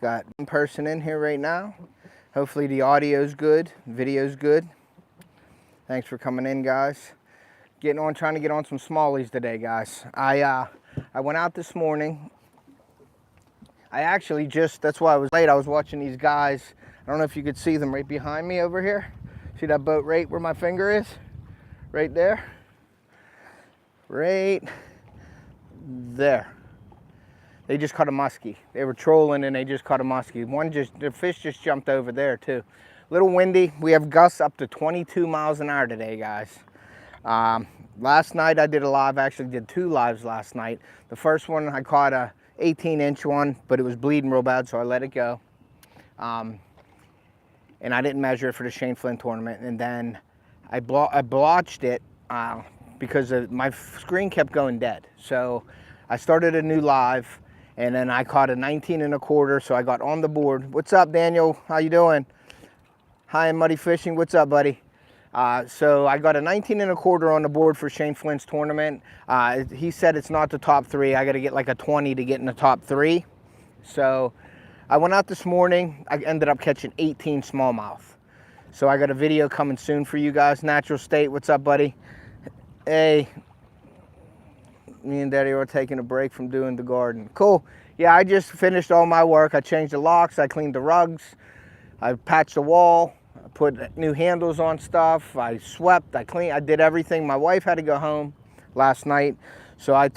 Got one person in here right now. Hopefully the audio's good, video's good. Thanks for coming in, guys. Trying to get on some smallies today, guys. I went out this morning. I actually that's why I was late. I was watching these guys. I don't know if you could see them right behind me over here. See that boat right where my finger is? Right there. Right there. They just caught a muskie. They were trolling and they just caught a muskie. The fish just jumped over there too. A little windy. We have gusts up to 22 miles an hour today, guys. Last night I did a live, actually did 2 lives last night. The first one I caught a 18-inch one, but it was bleeding real bad, so I let it go. And I didn't measure it for the Shane Flint tournament. And then I blotched it because my screen kept going dead. So I started a new live. And then I caught a 19 1/4, so I got on the board. What's up, Daniel? How you doing? Hi, Muddy Fishing. What's up, buddy? So I got a 19 1/4 on the board for Shane Flint's tournament. He said it's not the top 3. I got to get like a 20 to get in the top 3. So I went out this morning. I ended up catching 18 smallmouth. So I got a video coming soon for you guys. Natural State, what's up, buddy? Hey. Me and Daddy are taking a break from doing the garden. Cool. Yeah, I just finished all my work. I changed the locks, I cleaned the rugs, I patched the wall, I put new handles on stuff, I swept, I cleaned, I did everything. My wife had to go home last night, so I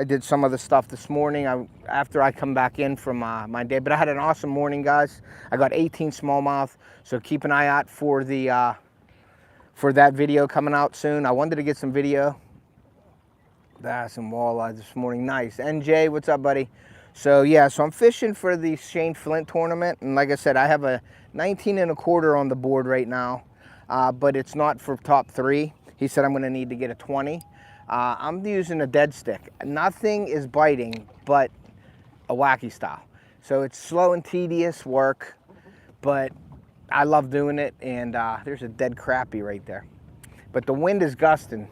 did some of the stuff this morning after I come back in from my day. But I had an awesome morning, guys. I got 18 smallmouth, so keep an eye out for that video coming out soon. I wanted to get some video. That's some walleye this morning. Nice. NJ, what's up, buddy? So yeah, so I'm fishing for the Shane Flint tournament, and like I said, I have a 19 1/4 on the board right now, but it's not for top 3. He said I'm going to need to get a 20. I'm using a dead stick. Nothing is biting but a wacky style. So it's slow and tedious work, but I love doing it. And there's a dead crappie right there. But the wind is gusting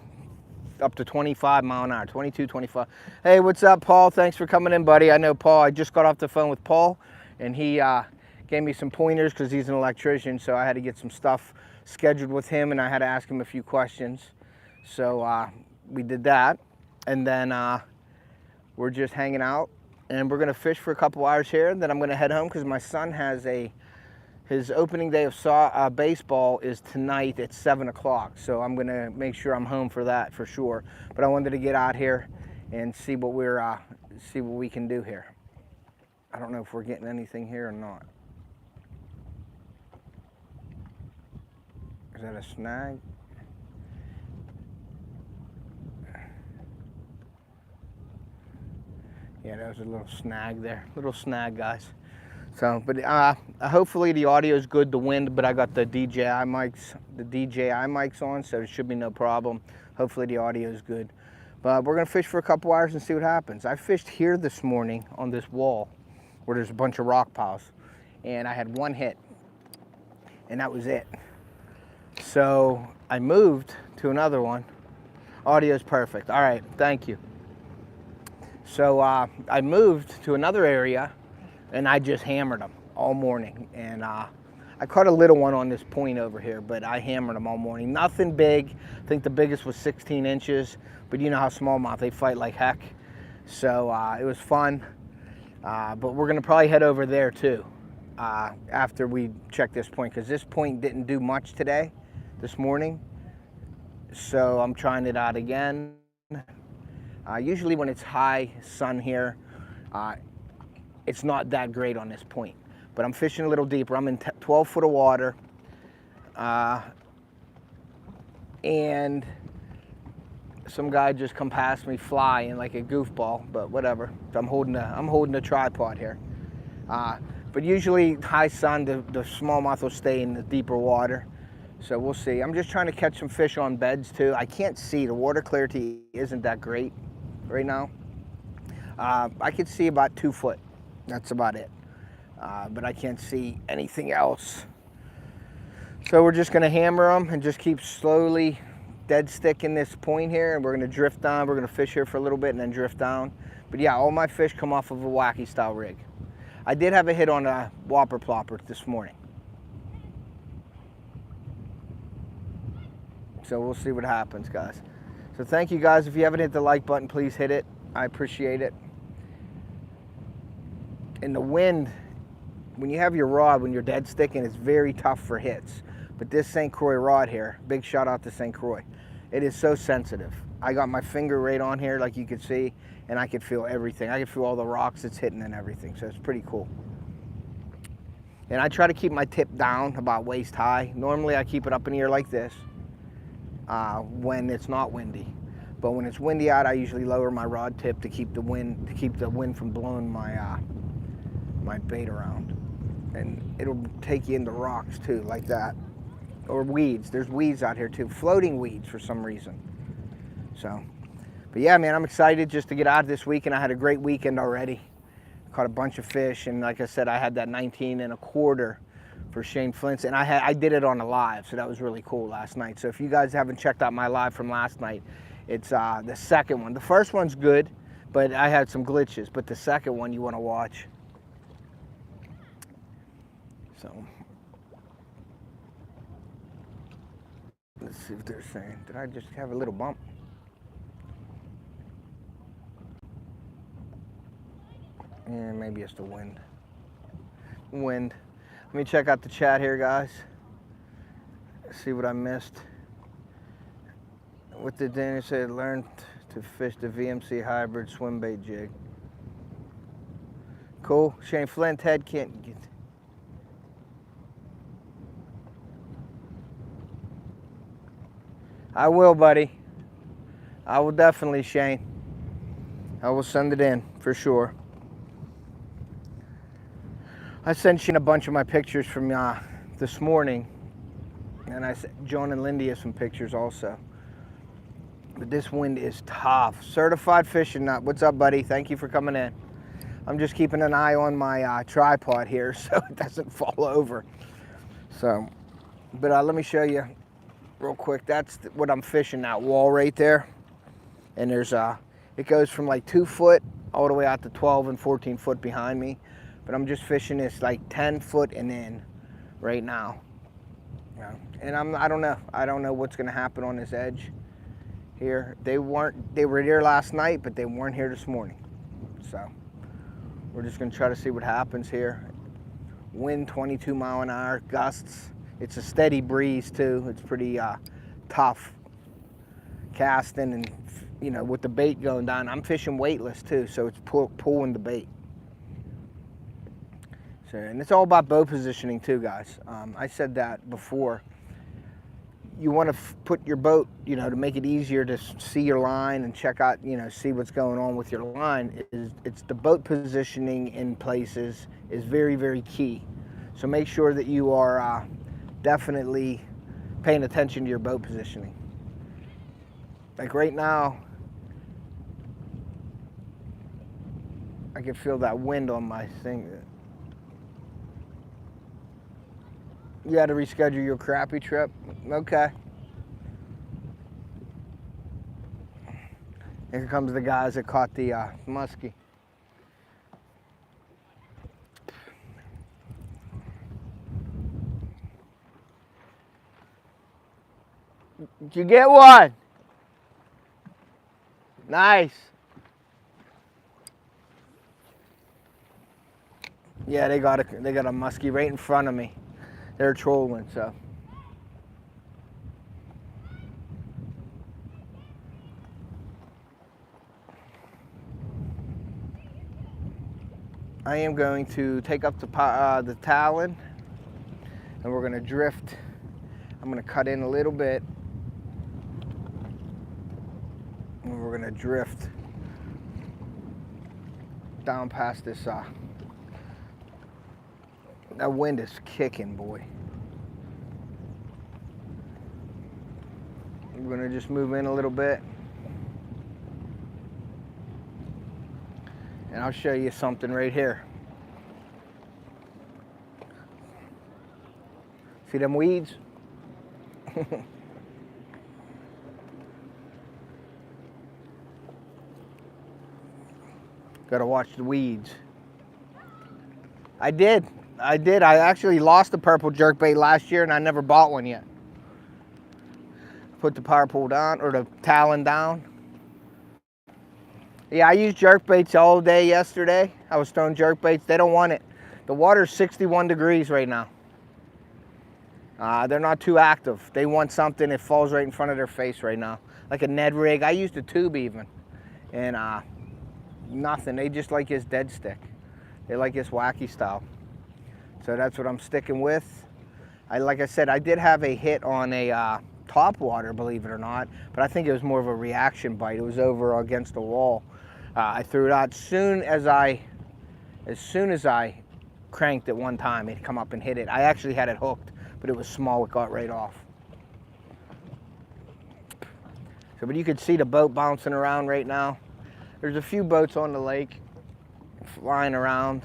up to 25 mile an hour, 22, 25. Hey, what's up, Paul? Thanks for coming in, buddy. I know Paul. I just got off the phone with Paul, and he gave me some pointers because he's an electrician, so I had to get some stuff scheduled with him, and I had to ask him a few questions. So we did that, and then we're just hanging out, and we're going to fish for a couple hours here, and then I'm going to head home because my son has his opening day of baseball is tonight at 7 o'clock, so I'm gonna make sure I'm home for that for sure. But I wanted to get out here and see what we can do here. I don't know if we're getting anything here or not. Is that a snag? Yeah, that was a little snag there. Little snag, guys. So, but hopefully the audio is good, the wind, but I got the DJI mics on, so there should be no problem. Hopefully the audio is good. But we're gonna fish for a couple hours and see what happens. I fished here this morning on this wall where there's a bunch of rock piles, and I had 1 hit, and that was it. So I moved to another one. Audio's perfect. All right, thank you. So I moved to another area, and I just hammered them all morning. And I caught a little one on this point over here, but I hammered them all morning. Nothing big. I think the biggest was 16 inches, but you know how smallmouth, they fight like heck. So it was fun. But we're gonna probably head over there too after we check this point, because this point didn't do much this morning. So I'm trying it out again. Usually when it's high sun here, it's not that great on this point, but I'm fishing a little deeper. I'm in 12 foot of water, and some guy just come past me flying like a goofball, but whatever. I'm holding a tripod here. But usually high sun, the smallmouth will stay in the deeper water. So we'll see. I'm just trying to catch some fish on beds too. I can't see. The water clarity isn't that great right now. I could see about 2 foot. That's about it. But I can't see anything else. So we're just gonna hammer them and just keep slowly dead sticking this point here, and we're gonna drift down. We're gonna fish here for a little bit and then drift down. But yeah, all my fish come off of a wacky style rig. I did have a hit on a whopper plopper this morning. So we'll see what happens, guys. So thank you guys. If you haven't hit the like button, please hit it. I appreciate it. And the wind, when you have your rod, when you're dead sticking, it's very tough for hits. But this St. Croix rod here, big shout out to St. Croix. It is so sensitive. I got my finger right on here, like you can see, and I could feel everything. I could feel all the rocks it's hitting and everything, so it's pretty cool. And I try to keep my tip down about waist high. Normally I keep it up in the air like this when it's not windy. But when it's windy out, I usually lower my rod tip to keep the wind from blowing my my bait around. And it'll take you into rocks too, like that. Or weeds. There's weeds out here too. Floating weeds for some reason. So, but yeah, man, I'm excited just to get out this weekend. I had a great weekend already. Caught a bunch of fish, and like I said, I had that 19 1/4 for Shane Flint's, and I did it on a live, so that was really cool last night. So if you guys haven't checked out my live from last night, it's the second one. The first one's good, but I had some glitches, but the second one you want to watch. So let's see what they're saying. Did I just have a little bump? Yeah, maybe it's the wind. Let me check out the chat here, guys. See what I missed. What did Daniel say? Learn to fish the VMC hybrid swim bait jig. Cool. Shane Flint, Ted can't get. I will, buddy. I will definitely, Shane. I will send it in for sure. I sent Shane a bunch of my pictures from this morning, and I sent John and Lindy some pictures also. But this wind is tough. Certified fishing nut. What's up, buddy? Thank you for coming in. I'm just keeping an eye on my tripod here so it doesn't fall over. So, but let me show you real quick. That's what I'm fishing, that wall right there. And there's it goes from like 2 foot all the way out to 12 and 14 foot behind me. But I'm just fishing this like 10 foot and in right now. Yeah. And I don't know what's gonna happen on this edge here. They were here last night, but they weren't here this morning. So we're just gonna try to see what happens here. Wind 22 mile an hour, gusts. It's a steady breeze too. It's pretty tough casting, and you know, with the bait going down. I'm fishing weightless too, so it's pulling the bait. So, and it's all about bow positioning too, guys. I said that before. You want to put your boat, you know, to make it easier to see your line and check out, you know, see what's going on with your line. It's the boat positioning in places is very, very key. So make sure that you are definitely paying attention to your boat positioning. Like right now, I can feel that wind on my thing. You had to reschedule your crappie trip? Okay. Here comes the guys that caught the muskie. Did you get one? Nice. Yeah, they got a muskie right in front of me. They're trolling, so. I am going to take up the talon, and we're going to drift. I'm going to cut in a little bit, and we're going to drift down past this. That wind is kicking, boy. We're going to just move in a little bit. And I'll show you something right here. See them weeds? Gotta watch the weeds. I did. I actually lost the purple jerkbait last year and I never bought one yet. Put the power pole down, or the talon down. Yeah, I used jerkbaits all day yesterday. I was throwing jerkbaits. They don't want it. The water's 61 degrees right now. They're not too active. They want something that falls right in front of their face right now. Like a Ned rig. I used a tube even. And nothing. They just like his dead stick. They like his wacky style. So that's what I'm sticking with. Like I said, I did have a hit on a top water, believe it or not, but I think it was more of a reaction bite. It was over against the wall. I threw it out as soon as I cranked it one time. It come up and hit it. I actually had it hooked, but it was small. It got right off. So, but you could see the boat bouncing around right now. There's a few boats on the lake flying around.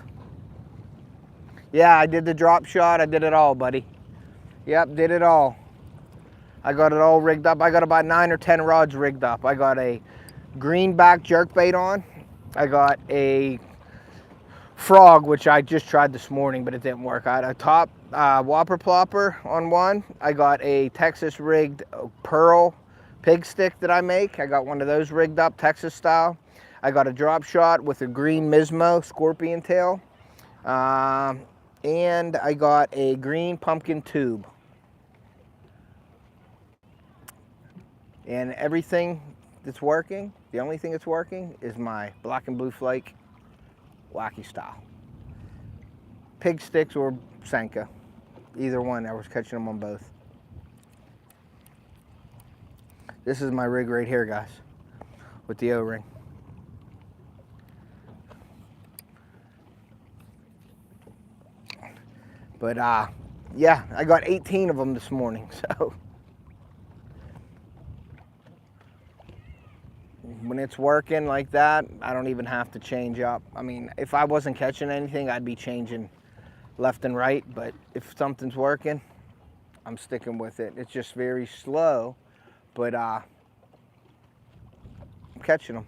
Yeah, I did the drop shot. I did it all, buddy. Yep, did it all. I got it all rigged up. I got about 9 or 10 rods rigged up. I got a greenback jerkbait on. I got a frog, which I just tried this morning, but it didn't work. I had a top whopper plopper on one. I got a Texas rigged pearl pig stick that I make. I got one of those rigged up, Texas style. I got a drop shot with a green Mismo scorpion tail. And I got a green pumpkin tube. And everything that's working, the only thing that's working is my black and blue flake wacky style. Pig sticks or Senko. Either one, I was catching them on both. This is my rig right here, guys, with the O-ring. But yeah, I got 18 of them this morning, so. When it's working like that, I don't even have to change up. I mean, if I wasn't catching anything, I'd be changing left and right, but if something's working, I'm sticking with it. It's just very slow, but I'm catching them.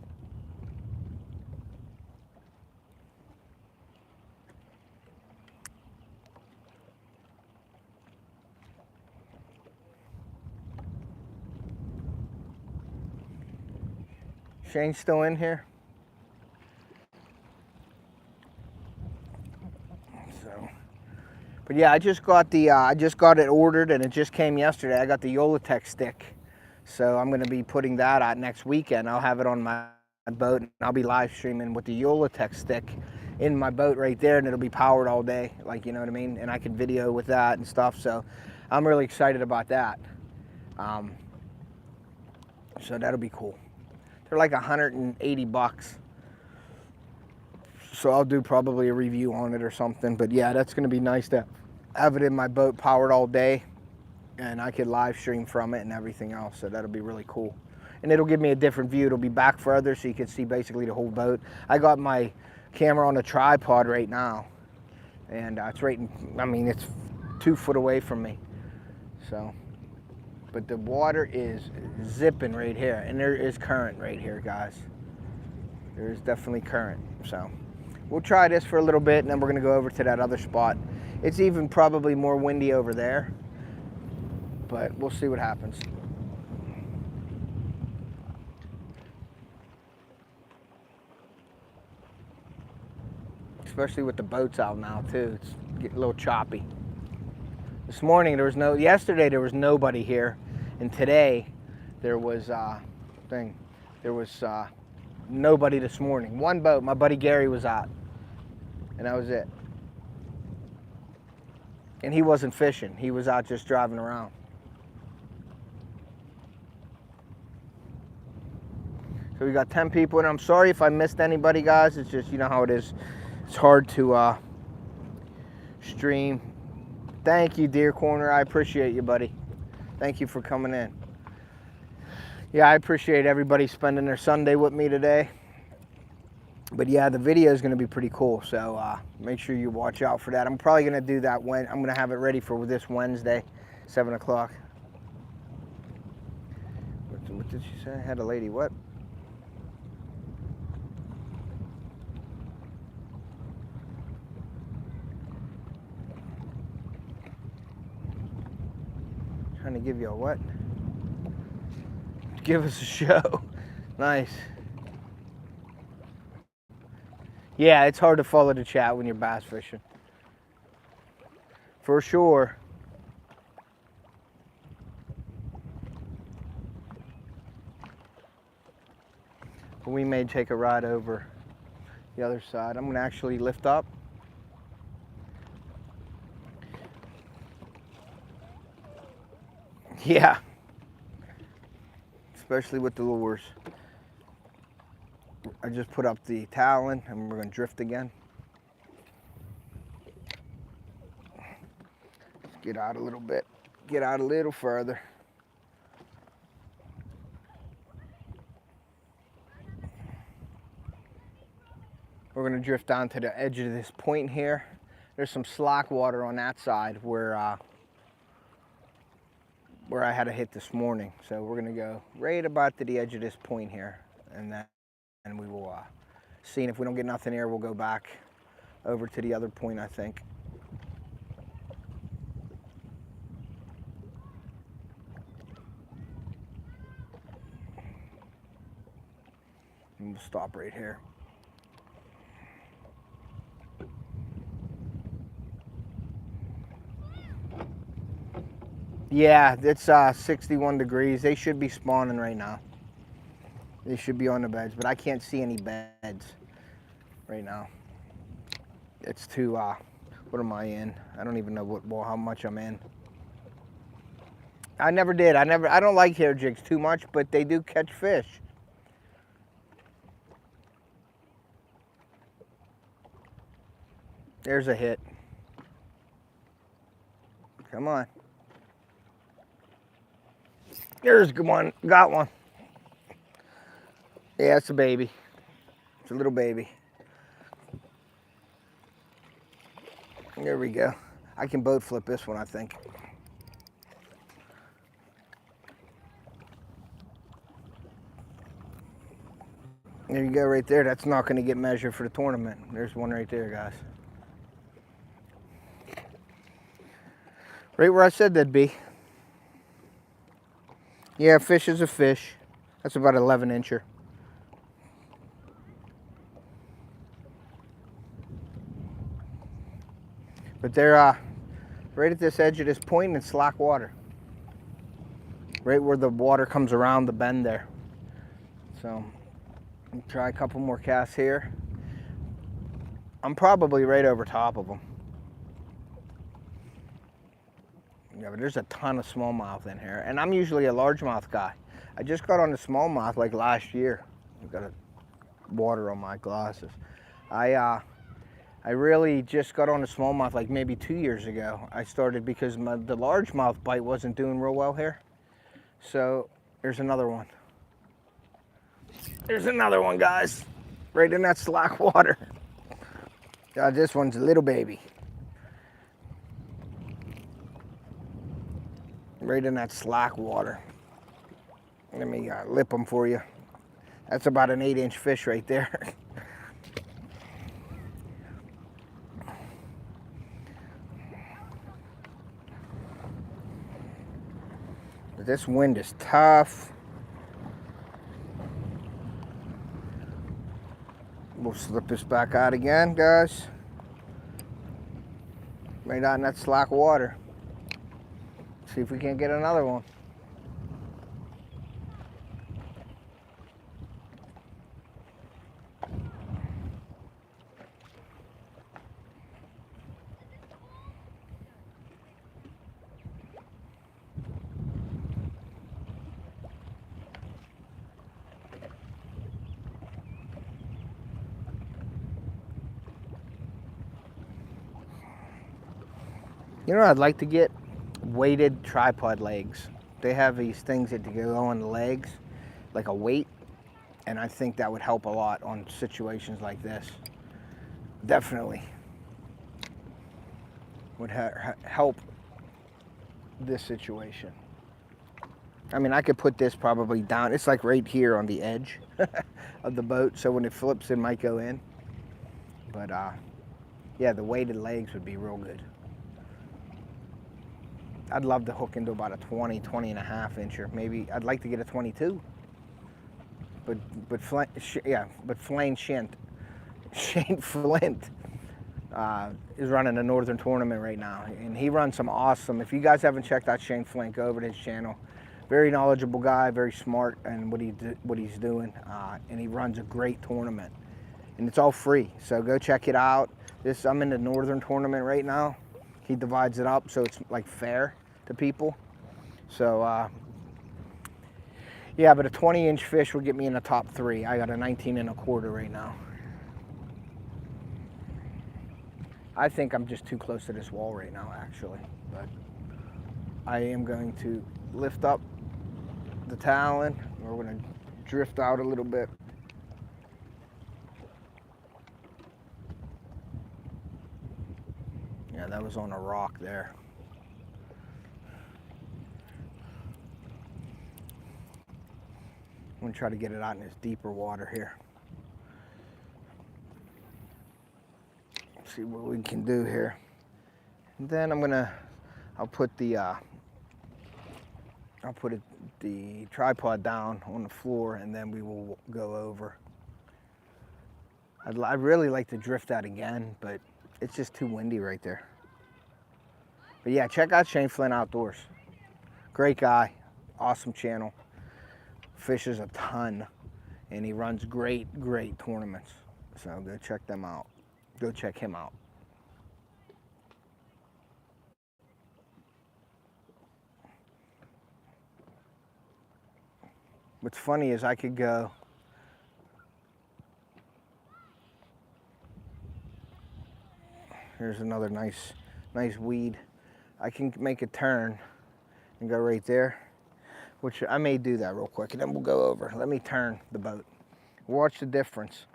Shane's still in here. So, but yeah, I just got it ordered and it just came yesterday. I got the Yolatech stick. So I'm gonna be putting that out next weekend. I'll have it on my boat and I'll be live streaming with the Yolatech stick in my boat right there, and it'll be powered all day, like, you know what I mean? And I can video with that and stuff. So I'm really excited about that. So that'll be cool. They're like 180 bucks. So I'll do probably a review on it or something. But yeah, that's gonna be nice to have it in my boat powered all day, and I could live stream from it and everything else. So that'll be really cool. And it'll give me a different view. It'll be back further so you can see basically the whole boat. I got my camera on a tripod right now. And it's right in, I mean, it's 2 foot away from me. So. But the water is zipping right here, and there is current right here, guys. There is definitely current. So we'll try this for a little bit, and then we're gonna go over to that other spot. It's even probably more windy over there, but we'll see what happens. Especially with the boats out now too, it's getting a little choppy. This morning there was yesterday there was nobody here, and today there was nobody this morning. One boat, my buddy Gary was out, and that was it. And he wasn't fishing, he was out just driving around. So we got 10 people, and I'm sorry if I missed anybody, guys. It's just, you know how it is. It's hard to stream. Thank you, Deer Corner. I appreciate you, buddy. Thank you for coming in. Yeah, I appreciate everybody spending their Sunday with me today. But yeah, the video is going to be pretty cool, so make sure you watch out for that. I'm probably going to do that when I'm going to have it ready for this Wednesday, 7 o'clock. What did she say? I had a lady, what? to give you a what? Give us a show. Nice. Yeah, it's hard to follow the chat when you're bass fishing. For sure. But we may take a ride over the other side. I'm going to actually lift up. Yeah. Especially with the lures. I just put up the talon and we're going to drift again. Let's get out a little bit. Get out a little further. We're going to drift down to the edge of this point here. There's some slack water on that side where I had to hit this morning. So we're going to go right about to the edge of this point here, and then we will see. And if we don't get nothing here, we'll go back over to the other point, I think. And we'll stop right here. Yeah, it's 61 degrees. They should be spawning right now. They should be on the beds, but I can't see any beds right now. It's too, what am I in? I don't even know how much I'm in. I never did. I don't like hair jigs too much, but they do catch fish. There's a hit. Come on. There's one. Got one. Yeah, it's a baby. It's a little baby. There we go. I can boat flip this one, I think. There you go, right there. That's not going to get measured for the tournament. There's one right there, guys. Right where I said that'd be. Yeah, fish is a fish. That's about 11 incher. But they're right at this edge of this point in slack water. Right where the water comes around the bend there. So, I'll try a couple more casts here. I'm probably right over top of them. Yeah, but there's a ton of smallmouth in here, and I'm usually a largemouth guy. I just got on the smallmouth like last year. I've got water on my glasses. I really just got on the smallmouth like maybe 2 years ago. I started because the largemouth bite wasn't doing real well here. So there's another one. There's another one, guys. Right in that slack water. This one's a little baby. Right in that slack water. Let me lip them for you. That's about an 8-inch fish right there. But this wind is tough. We'll slip this back out again, guys. Right out in that slack water. See if we can't get another one. You know what I'd like to get? Weighted tripod legs. They have these things that go on the legs, like a weight, and I think that would help a lot on situations like this. Definitely would help this situation. I mean, I could put this probably down. It's like right here on the edge of the boat, so when it flips, it might go in. But yeah, the weighted legs would be real good. I'd love to hook into about a 20, 20 and a half incher. Maybe I'd like to get a 22. But Flane Shane Flint is running a Northern tournament right now, and he runs some awesome. If you guys haven't checked out Shane Flint, go over to his channel. Very knowledgeable guy, very smart in what he's doing, and he runs a great tournament, and it's all free. So go check it out. I'm in the Northern tournament right now. He divides it up so it's like fair to people. So yeah, but a 20-inch fish will get me in the top 3. I got a 19 and a quarter right now. I think I'm just too close to this wall right now, actually. But I am going to lift up the talon. We're going to drift out a little bit. Yeah, that was on a rock there. I'm going to try to get it out in this deeper water here. See what we can do here. And then I'll put the tripod down on the floor, and then we will go over. I'd really like to drift that again, but it's just too windy right there. But yeah, check out Shane Flint Outdoors. Great guy, awesome channel. Fishes a ton, and he runs great tournaments. So go check them out. Go check him out. What's funny is I could go here's another nice weed. I can make a turn and go right there, which I may do that real quick, and then we'll go over. Let me turn the boat. Watch the difference.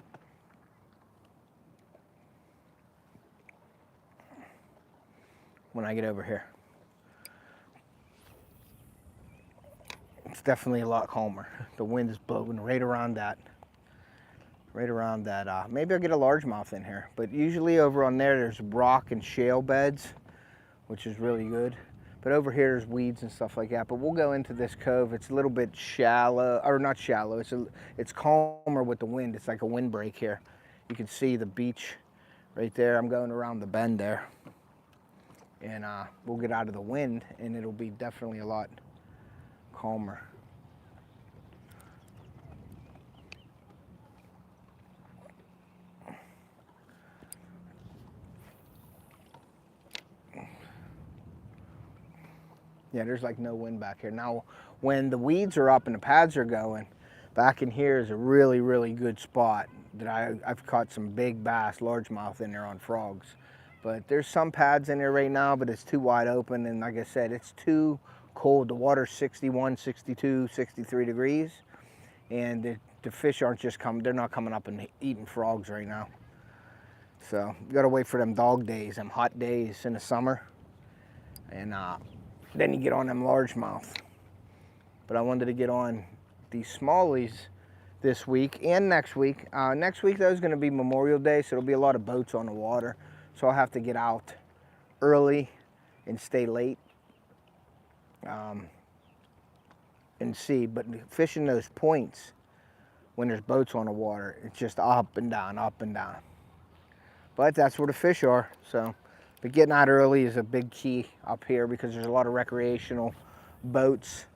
When I get over here, it's definitely a lot calmer. The wind is blowing right around that. Maybe I'll get a largemouth in here, but usually over on there's rock and shale beds, which is really good. But over here there's weeds and stuff like that. But we'll go into this cove. It's a little bit shallow, or not shallow. It's calmer with the wind. It's like a windbreak here. You can see the beach right there. I'm going around the bend there. And we'll get out of the wind, and it'll be definitely a lot calmer. Yeah, there's like no wind back here. Now, when the weeds are up and the pads are going, back in here is a really good spot that I've caught some big bass, largemouth in there on frogs. But there's some pads in there right now, but it's too wide open, and like I said, it's too cold. The water's 61, 62, 63 degrees, and the fish aren't just coming, they're not coming up and eating frogs right now. So you gotta wait for them dog days, them hot days in the summer, and then you get on them largemouth. But I wanted to get on these smallies this week and next week. Next week, though, is gonna be Memorial Day, so there'll be a lot of boats on the water. So I'll have to get out early and stay late and see. But fishing those points when there's boats on the water, it's just up and down, up and down. But that's where the fish are. So, but getting out early is a big key up here because there's a lot of recreational boats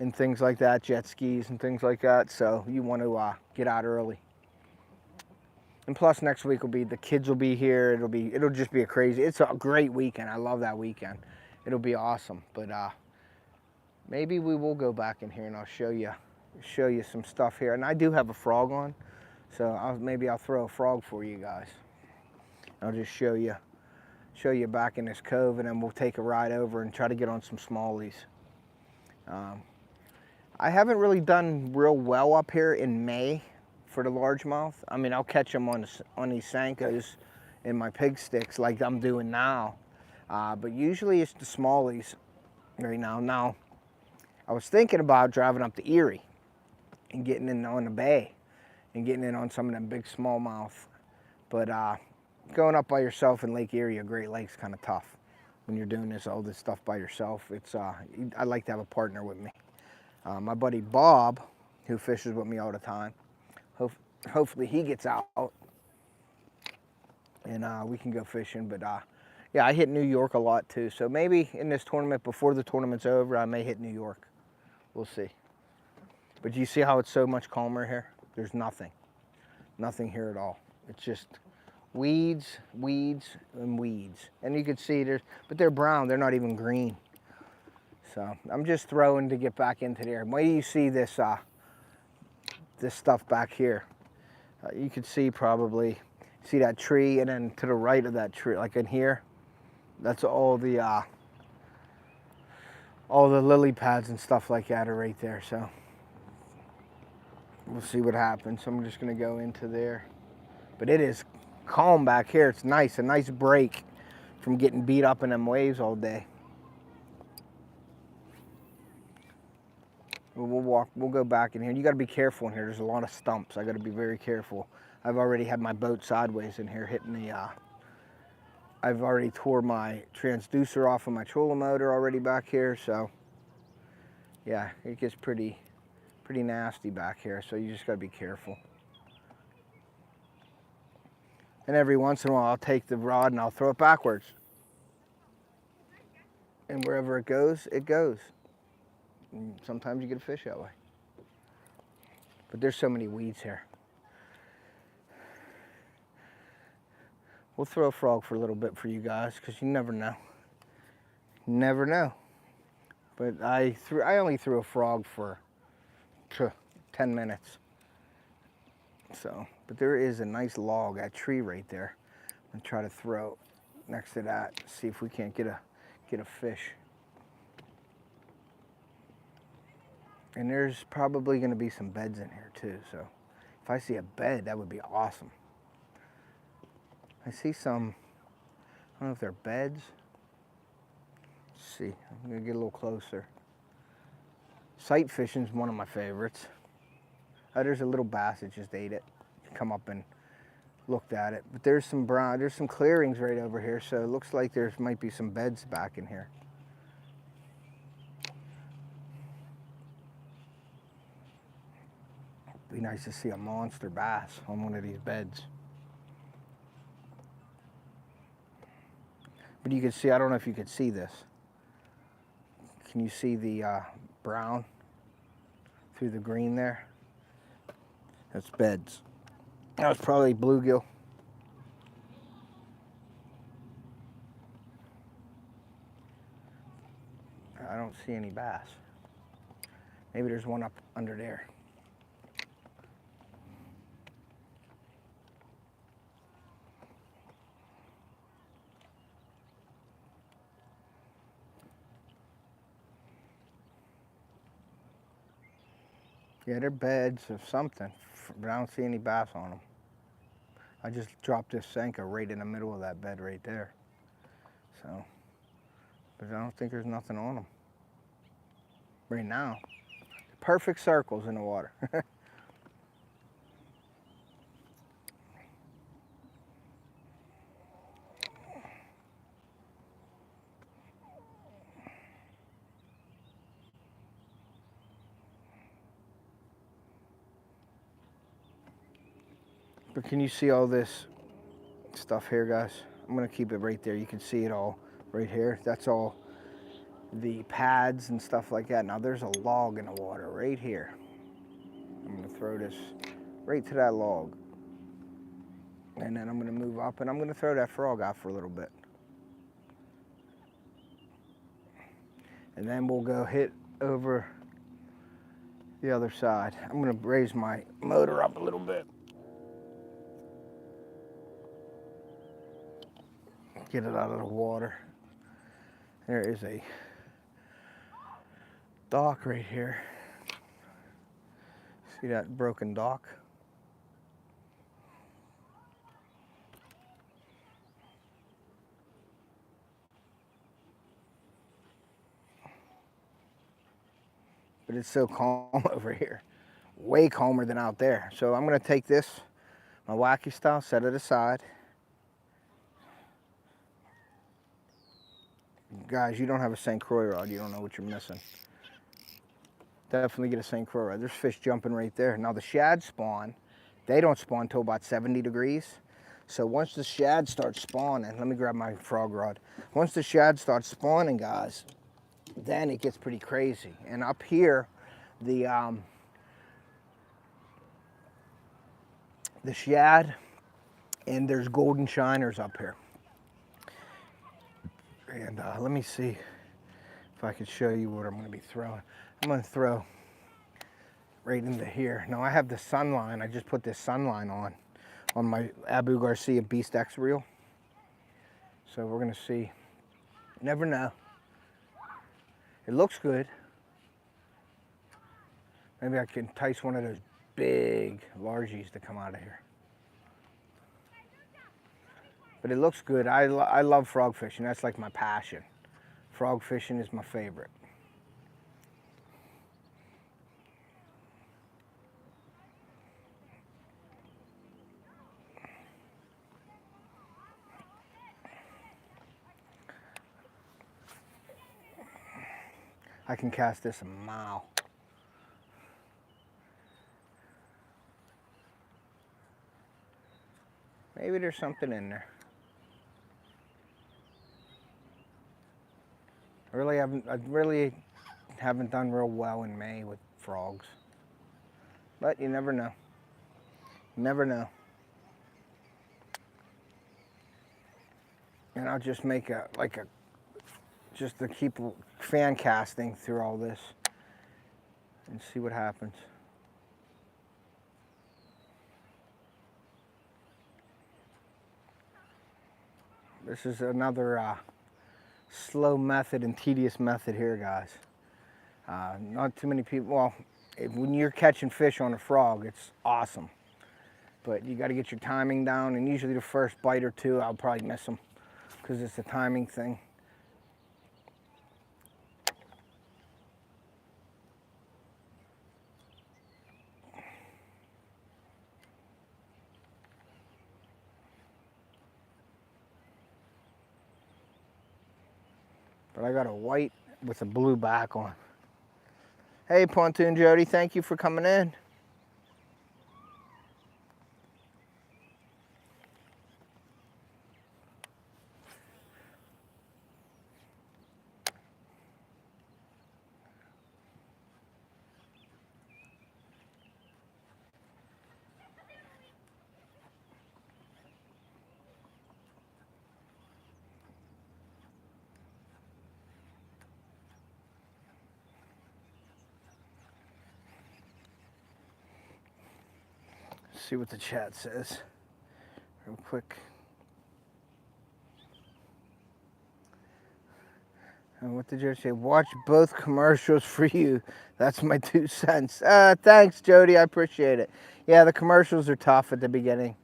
and things like that, jet skis and things like that. So you want to get out early. And plus next week will be, the kids will be here. It'll just be it's a great weekend. I love that weekend. It'll be awesome. But maybe we will go back in here and I'll show you some stuff here. And I do have a frog on, so maybe I'll throw a frog for you guys. I'll just show you back in this cove, and then we'll take a ride over and try to get on some smallies. I haven't really done real well up here in May for the largemouth. I mean, I'll catch them on these SENKOs in my pig sticks like I'm doing now. But usually it's the smallies right now. Now, I was thinking about driving up to Erie and getting in on the bay and getting in on some of them big smallmouth. But going up by yourself in Lake Erie or Great Lakes kind of tough. when you're doing all this stuff by yourself. I like to have a partner with me. My buddy Bob, who fishes with me all the time, hopefully he gets out and we can go fishing. But yeah, I hit New York a lot too. So maybe in this tournament, before the tournament's over, I may hit New York. We'll see. But you see how it's so much calmer here? There's nothing here at all. It's just weeds, weeds, and weeds. And you can see but they're brown, they're not even green. So I'm just throwing to get back into there. Wait till you see this, this stuff back here. You can see see that tree, and then to the right of that tree, like in here, that's all the lily pads and stuff like that are right there. So we'll see what happens. So I'm just gonna go into there. But it is calm back here. It's nice, a nice break from getting beat up in them waves all day. We'll go back in here. You got to be careful in here. There's a lot of stumps. I got to be very careful. I've already had my boat sideways in here hitting the, I've already tore my transducer off of my trolling motor already back here. So yeah, it gets pretty nasty back here. So you just got to be careful. And every once in a while I'll take the rod and I'll throw it backwards. And wherever it goes, it goes. And sometimes you get a fish that way. But there's so many weeds here. We'll throw a frog for a little bit for you guys, because you never know. Never know. But I only threw a frog for 10 minutes. So, but there is a nice log, that tree right there. I'm gonna try to throw next to that, see if we can't get a fish. And there's probably gonna be some beds in here too. So if I see a bed, that would be awesome. I see some, I don't know if they're beds. Let's see, I'm gonna get a little closer. Sight fishing is one of my favorites. Oh, there's a little bass that just ate it. Come up and looked at it. But there's some clearings right over here, so it looks like there might be some beds back in here. Be nice to see a monster bass on one of these beds. But you can see, I don't know if you could see this. Can you see the brown through the green there? That's beds. That was probably bluegill. I don't see any bass. Maybe there's one up under there. Yeah, they're beds of something, but I don't see any bass on them. I just dropped this Senko right in the middle of that bed right there. So, but I don't think there's nothing on them right now. Perfect circles in the water. But can you see all this stuff here, guys? I'm gonna keep it right there. You can see it all right here. That's all the pads and stuff like that. Now there's a log in the water right here. I'm gonna throw this right to that log. And then I'm gonna move up and I'm gonna throw that frog out for a little bit. And then we'll go hit over the other side. I'm gonna raise my motor up a little bit. Get it out of the water. There is a dock right here. See that broken dock? But it's so calm over here. Way calmer than out there. So I'm gonna take this, my wacky style, set it aside. Guys, you don't have a St. Croix rod, you don't know what you're missing. Definitely get a St. Croix rod. There's fish jumping right there. Now the shad spawn, they don't spawn until about 70 degrees. So once the shad starts spawning, let me grab my frog rod. Once the shad starts spawning, guys, then it gets pretty crazy. And up here, the shad, and there's golden shiners up here. And let me see if I can show you what I'm going to be throwing. I'm going to throw right into here. Now I have the Sunline. I just put this Sunline on my Abu Garcia Beast X reel. So we're going to see. Never know. It looks good. Maybe I can entice one of those big largies to come out of here. But it looks good. I love frog fishing. That's like my passion. Frog fishing is my favorite. I can cast this a mile. Maybe there's something in there. I really haven't done real well in May with frogs. But you never know. Never know. And I'll just make just to keep fan casting through all this and see what happens. This is another slow method and tedious method here, guys. Not too many people, well, when you're catching fish on a frog, it's awesome. But you got to get your timing down, and usually the first bite or two, I'll probably miss them because it's a timing thing. But I got a white with a blue back on. Hey, Pontoon Jody, thank you for coming in. See what the chat says real quick. And what did you say? Watch both commercials for you. That's my 2 cents. Thanks, Jody. I appreciate it. Yeah, the commercials are tough at the beginning.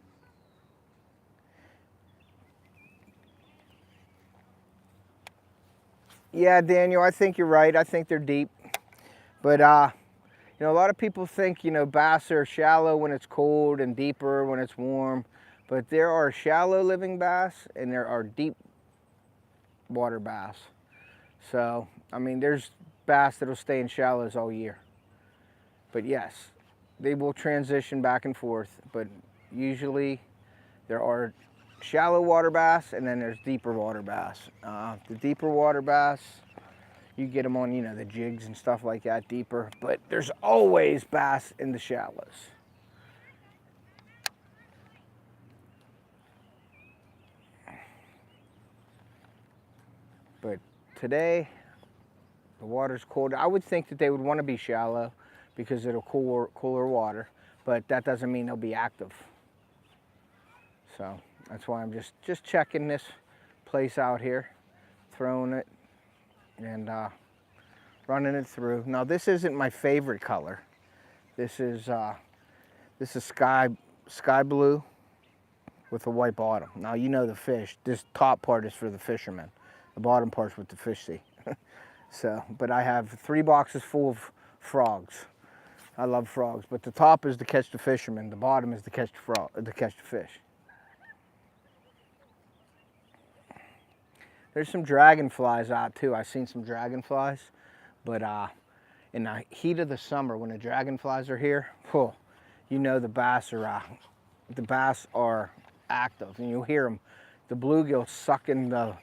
Yeah, Daniel, I think you're right. I think they're deep. But you know, a lot of people think, you know, bass are shallow when it's cold and deeper when it's warm. But there are shallow living bass and there are deep water bass. So, I mean, there's bass that'll stay in shallows all year. But yes, they will transition back and forth. But usually there are shallow water bass and then there's deeper water bass. The deeper water bass, you get them on, you know, the jigs and stuff like that, deeper. But there's always bass in the shallows. But today, the water's cold. I would think that they would want to be shallow because it'll cooler water. But that doesn't mean they'll be active. So that's why I'm just checking this place out here, throwing it, and running it through. Now this isn't my favorite color. This is sky blue with a white bottom. Now you know the fish. This top part is for the fishermen. The bottom part's what the fish see. So, but I have 3 boxes full of frogs. I love frogs, but the top is to catch the fishermen. The bottom is to catch the fish. There's some dragonflies out too. I've seen some dragonflies, but in the heat of the summer when the dragonflies are here, oh, you know the bass are active, and you'll hear them. The bluegill sucking the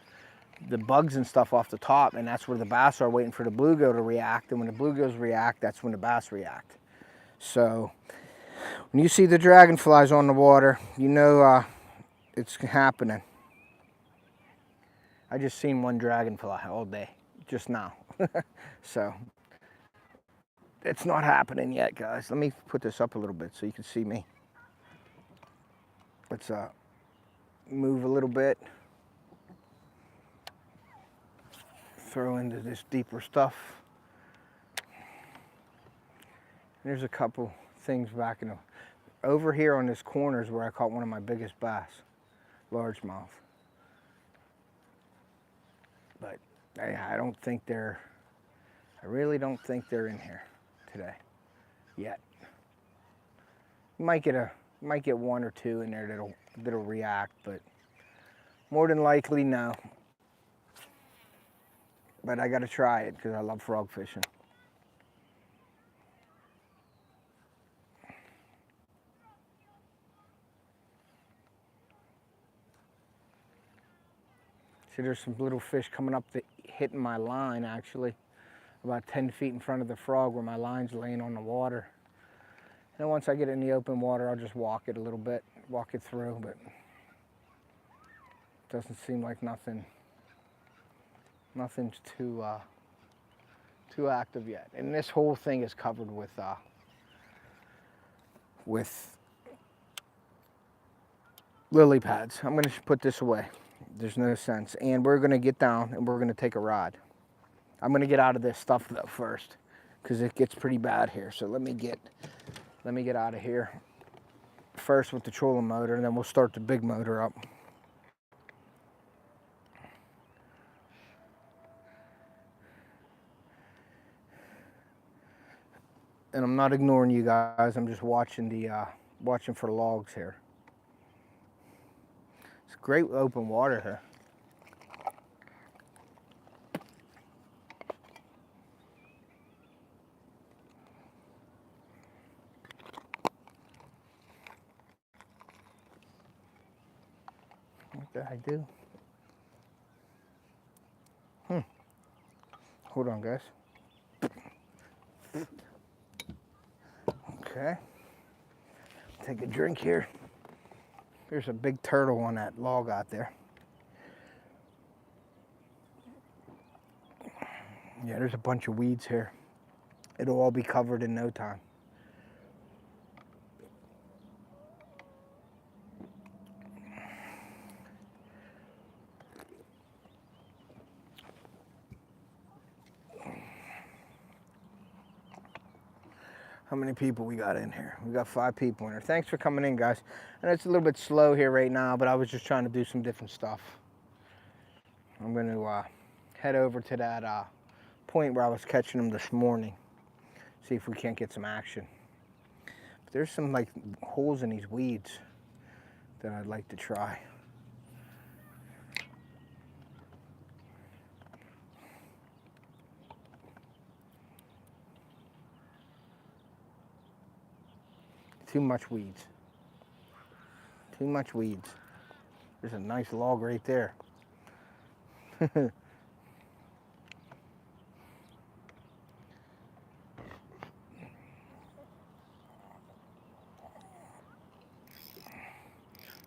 bugs and stuff off the top, and that's where the bass are waiting for the bluegill to react. And when the bluegills react, that's when the bass react. So when you see the dragonflies on the water, you know it's happening. I just seen one dragonfly all day, just now. So it's not happening yet, guys. Let me put this up a little bit so you can see me. Let's move a little bit. Throw into this deeper stuff. There's a couple things back in over here on this corner is where I caught one of my biggest bass, largemouth. But I really don't think they're in here today yet. You might get one or two in there that'll react, but more than likely no. But I gotta try it because I love frog fishing. See, there's some little fish coming up hitting my line actually, about 10 feet in front of the frog where my line's laying on the water. And then once I get it in the open water, I'll just walk it a little bit, walk it through, but it doesn't seem like nothing's too active yet. And this whole thing is covered with lily pads. I'm gonna put this away. There's no sense. And we're gonna get down and we're gonna take a rod. I'm gonna get out of this stuff though first, because it gets pretty bad here. So let me get out of here first with the trolling motor, and then we'll start the big motor up. And I'm not ignoring you guys. I'm just watching for the logs here. It's great open water here. What did I do? Hold on, guys. Okay. Take a drink here. There's a big turtle on that log out there. Yeah, there's a bunch of weeds here. It'll all be covered in no time. How many people we got in here? We got 5 people in here. Thanks for coming in, guys. And it's a little bit slow here right now, but I was just trying to do some different stuff. I'm going to head over to that point where I was catching them this morning. See if we can't get some action. But there's some like holes in these weeds that I'd like to try. Too much weeds. Too much weeds. There's a nice log right there.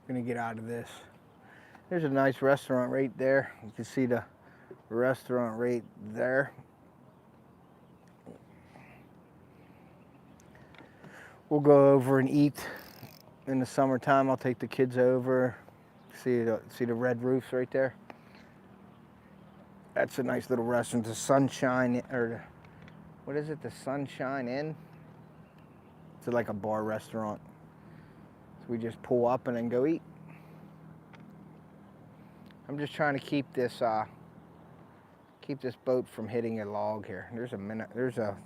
Gonna get out of this. There's a nice restaurant right there. You can see the restaurant right there. We'll go over and eat in the summertime. I'll take the kids over. See the red roofs right there? That's a nice little restaurant. The Sunshine, or what is it? The Sunshine Inn? It's like a bar restaurant. So we just pull up and then go eat. I'm just trying to keep this boat from hitting a log here. There's a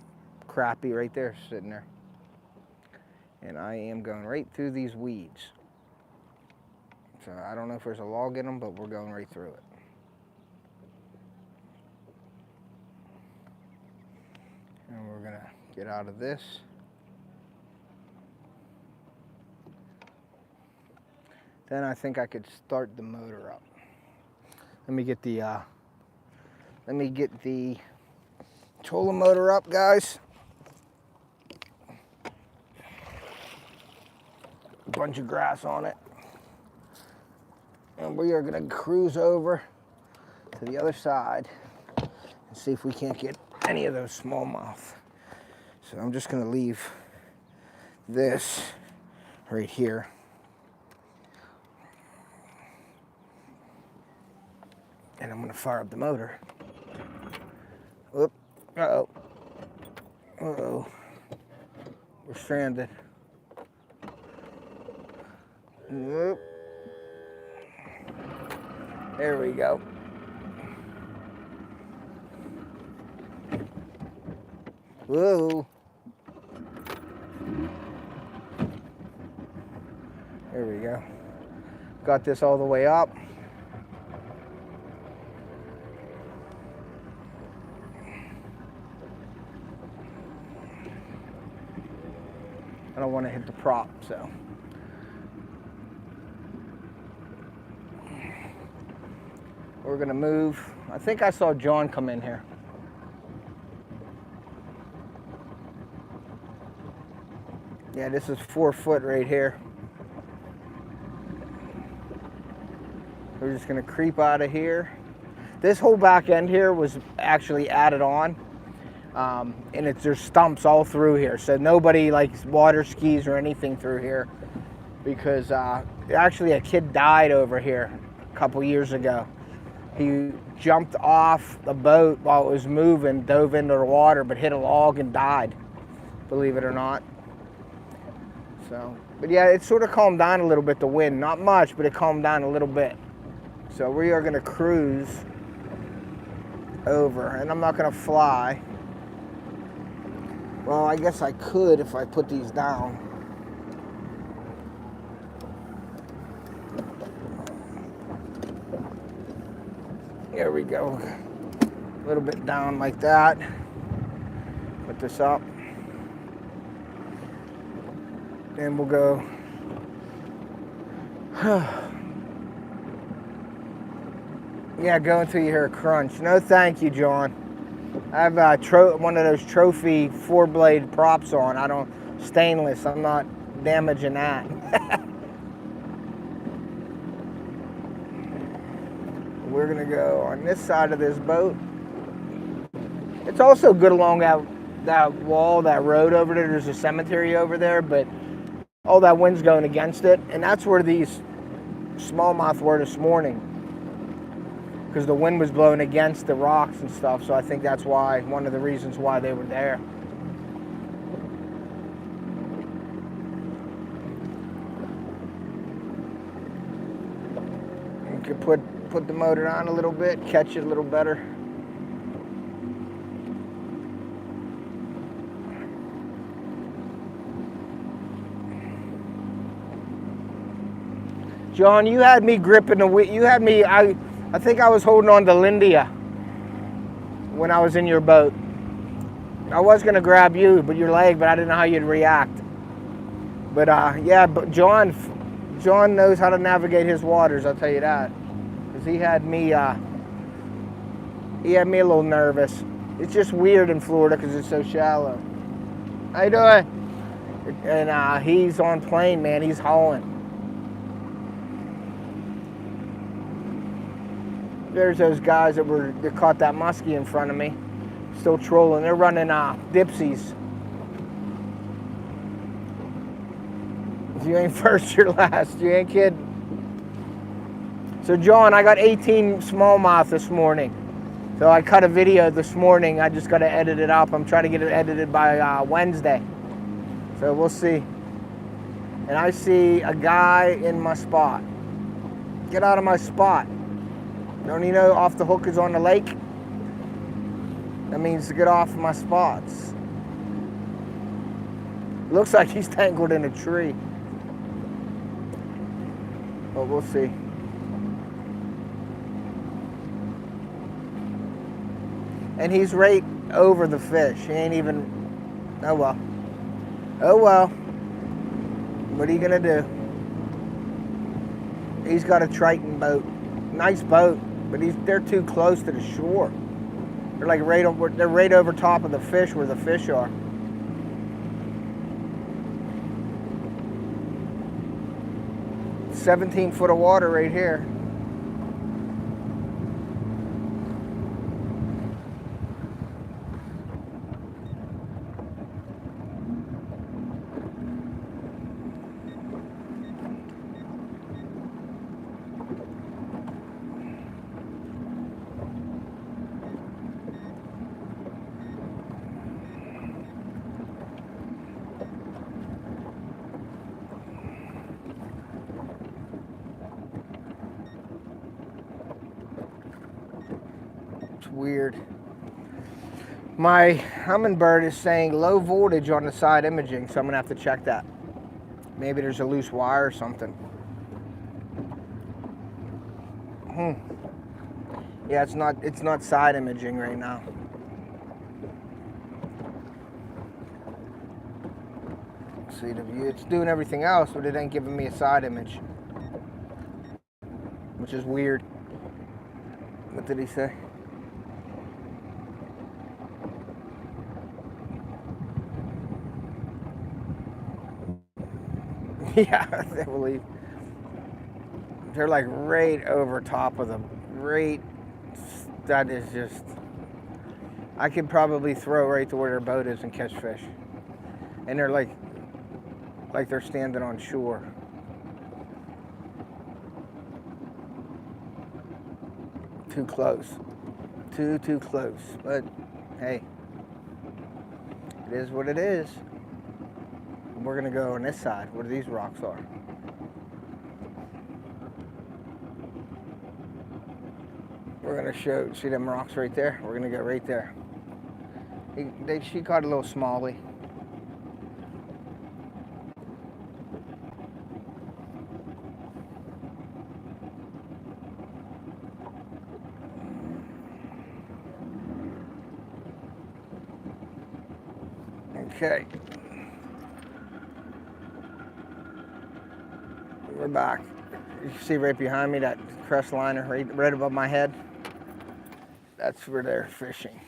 crappie right there sitting there. And I am going right through these weeds. So I don't know if there's a log in them, but we're going right through it. And we're gonna get out of this. Then I think I could start the motor up. Let me get the trolling motor up, guys. A bunch of grass on it. And we are gonna cruise over to the other side and see if we can't get any of those smallmouth. So I'm just gonna leave this right here. And I'm gonna fire up the motor. Whoop, uh-oh. Uh-oh. We're stranded. Whoop. There we go. Whoa. There we go. Got this all the way up. I don't want to hit the prop, so. We're gonna move. I think I saw John come in here. Yeah, this is 4 foot right here. We're just gonna creep out of here. This whole back end here was actually added on. And there's stumps all through here. So nobody likes water skis or anything through here because actually a kid died over here a couple years ago. He jumped off the boat while it was moving, dove into the water, but hit a log and died, believe it or not. So, but yeah, it sort of calmed down a little bit, the wind. Not much, but it calmed down a little bit. So we are gonna cruise over, and I'm not gonna fly. Well, I guess I could if I put these down. There we go. A little bit down like that. Put this up. Then we'll go. Yeah, go until you hear a crunch. No, thank you, John. I have one of those trophy 4-blade props on. I don't stainless. I'm not damaging that. We're gonna go on this side of this boat. It's also good along that wall, that road over there. There's a cemetery over there, but all that wind's going against it, and that's where these smallmouth were this morning, because the wind was blowing against the rocks and stuff. So I think that's why, one of the reasons why they were there. You could put the motor on a little bit, catch it a little better. John, you had me gripping the wheel. You had me, I think I was holding on to Lindia when I was in your boat. I was gonna grab you, but your leg, but I didn't know how you'd react. But yeah, but John knows how to navigate his waters, I'll tell you that. Because he had me a little nervous. It's just weird in Florida because it's so shallow. How you doing? And he's on plane, man. He's hauling. There's those guys that caught that muskie in front of me, still trolling. They're running dipsies. If you ain't first, you're last. You ain't kidding. So John, I got 18 smallmouth this morning. So I cut a video this morning. I just got to edit it up. I'm trying to get it edited by Wednesday. So we'll see. And I see a guy in my spot. Get out of my spot. Don't you know off the hook is on the lake? That means to get off my spots. Looks like he's tangled in a tree. But we'll see. And he's right over the fish. He ain't even, oh well. Oh well. What are you gonna do? He's got a Triton boat. Nice boat, but they're too close to the shore. They're like they're right over top of the fish where the fish are. "17 foot of water right here." Weird. My Humminbird is saying low voltage on the side imaging, so I'm gonna have to check that. Maybe there's a loose wire or something. Yeah, it's not side imaging right now. Let's see the view. It's doing everything else, but it ain't giving me a side image, which is weird. What did he say? Yeah, I believe they're like right over top of them. Right, that is just. I could probably throw right to where their boat is and catch fish, and they're like they're standing on shore. Too close, too close. But hey, it is what it is. We're gonna go on this side where these rocks are. We're gonna see them rocks right there? We're gonna go right there. She caught a little smallie. Okay. We're back. You can see right behind me that crest liner right above my head. That's where they're fishing.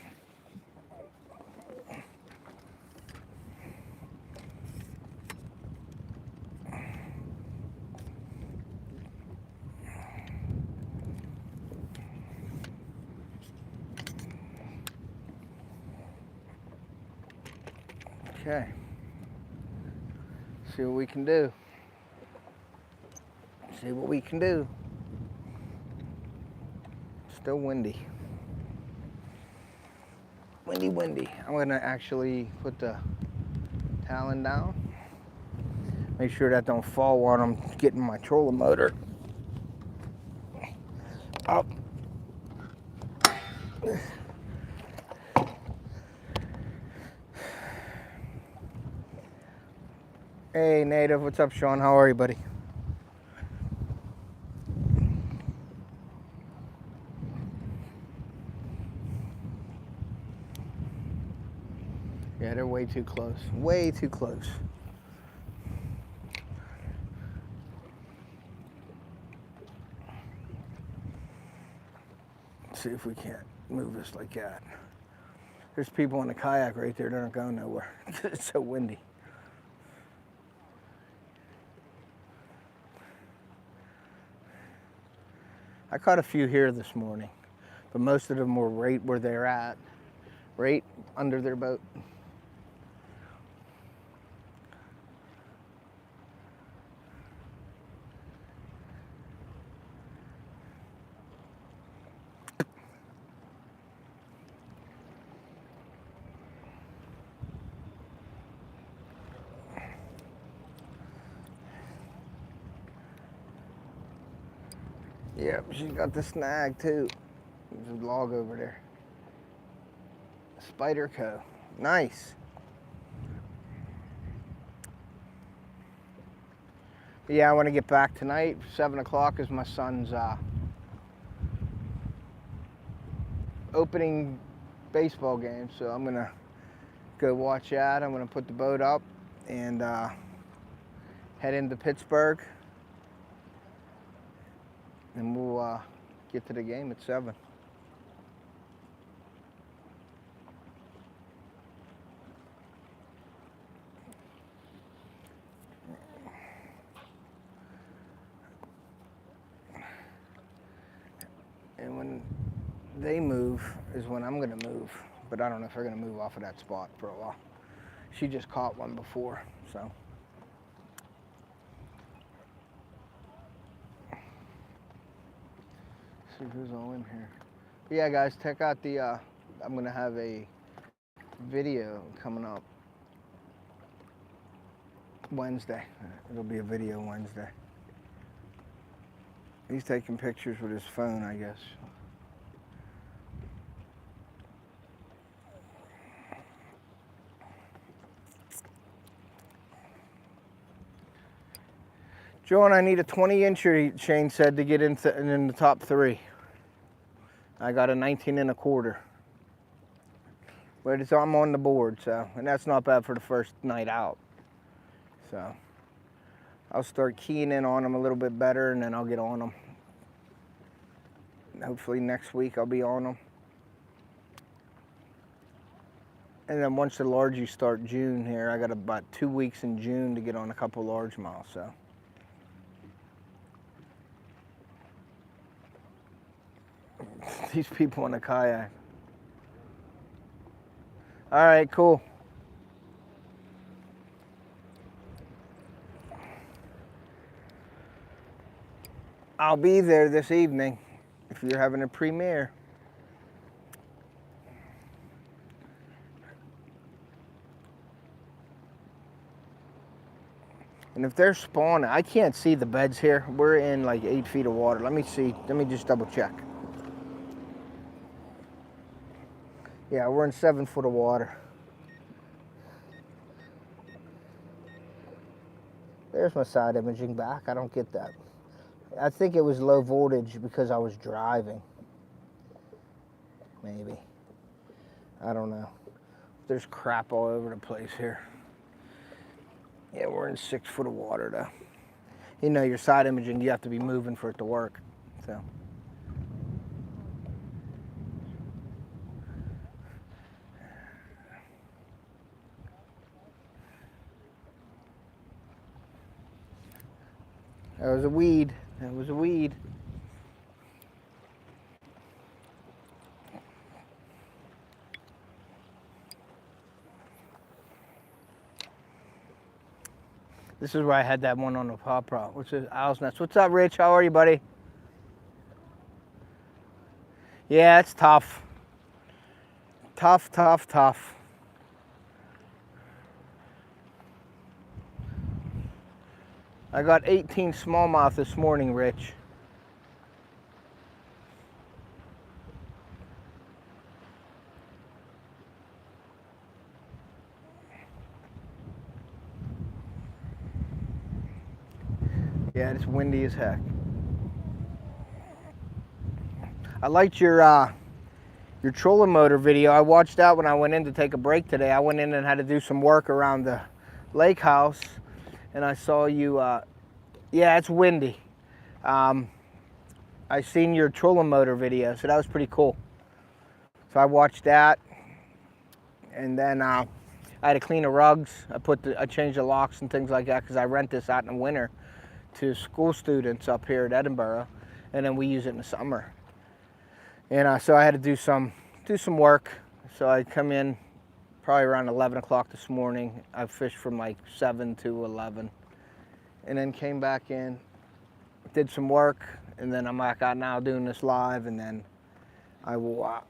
Okay. See what we can do. See what we can do. Still windy. Windy. I'm gonna actually put the talon down. Make sure that don't fall while I'm getting my trolling motor up. Hey Native, what's up Sean? How are you, buddy? Yeah, they're way too close. Way too close. Let's see if we can't move this like that. There's people in the kayak right there. They're not going nowhere. It's so windy. I caught a few here this morning, but most of them were right where they're at, right under their boat. Yep, she's got the snag too. There's a log over there. Spider Co. Nice. Yeah, I want to get back tonight. 7 o'clock is my son's opening baseball game, so I'm gonna go watch that. I'm gonna put the boat up and head into Pittsburgh, and we'll get to the game at 7. And when they move is when I'm gonna move, but I don't know if they're gonna move off of that spot for a while. She just caught one before, so. See who's all in here. But yeah, guys, check out the, I'm gonna have a video coming up Wednesday. It'll be a video Wednesday. He's taking pictures with his phone, I guess. John, I need a 20-incher, Shane said, to get in the top 3. I got a 19 1/4. But I'm on the board, so, and that's not bad for the first night out. So I'll start keying in on them a little bit better, and then I'll get on them. And hopefully next week I'll be on them. And then once the largies start June here, I got about 2 weeks in June to get on a couple largemouth, so. These people in the kayak. All right, cool. I'll be there this evening if you're having a premiere. And if they're spawning, I can't see the beds here. We're in like 8 feet of water. Let me see. Let me just double check. Yeah, we're in 7 foot of water. There's my side imaging back. I don't get that. I think it was low voltage because I was driving. Maybe. I don't know. There's crap all over the place here. Yeah, we're in 6 foot of water though. You know, your side imaging, you have to be moving for it to work. So. That was a weed. That was a weed. This is where I had that one on the paw prop. What's this? Owl's Nest. What's up, Rich? How are you, buddy? Yeah, it's tough. Tough, tough, tough. I got 18 smallmouth this morning, Rich. Yeah, it's windy as heck. I liked your trolling motor video. I watched that when I went in to take a break today. I went in and had to do some work around the lake house, and I saw you. Yeah, it's windy. I seen your trolling motor video, so that was pretty cool. So I watched that, and then I had to clean the rugs. I changed the locks and things like that because I rent this out in the winter to school students up here at Edinburgh, and then we use it in the summer. And so I had to do some work. So I come in probably around 11 o'clock this morning. I fished from like 7 to 11, and then came back in, did some work, and then I'm back out now doing this live, and then I will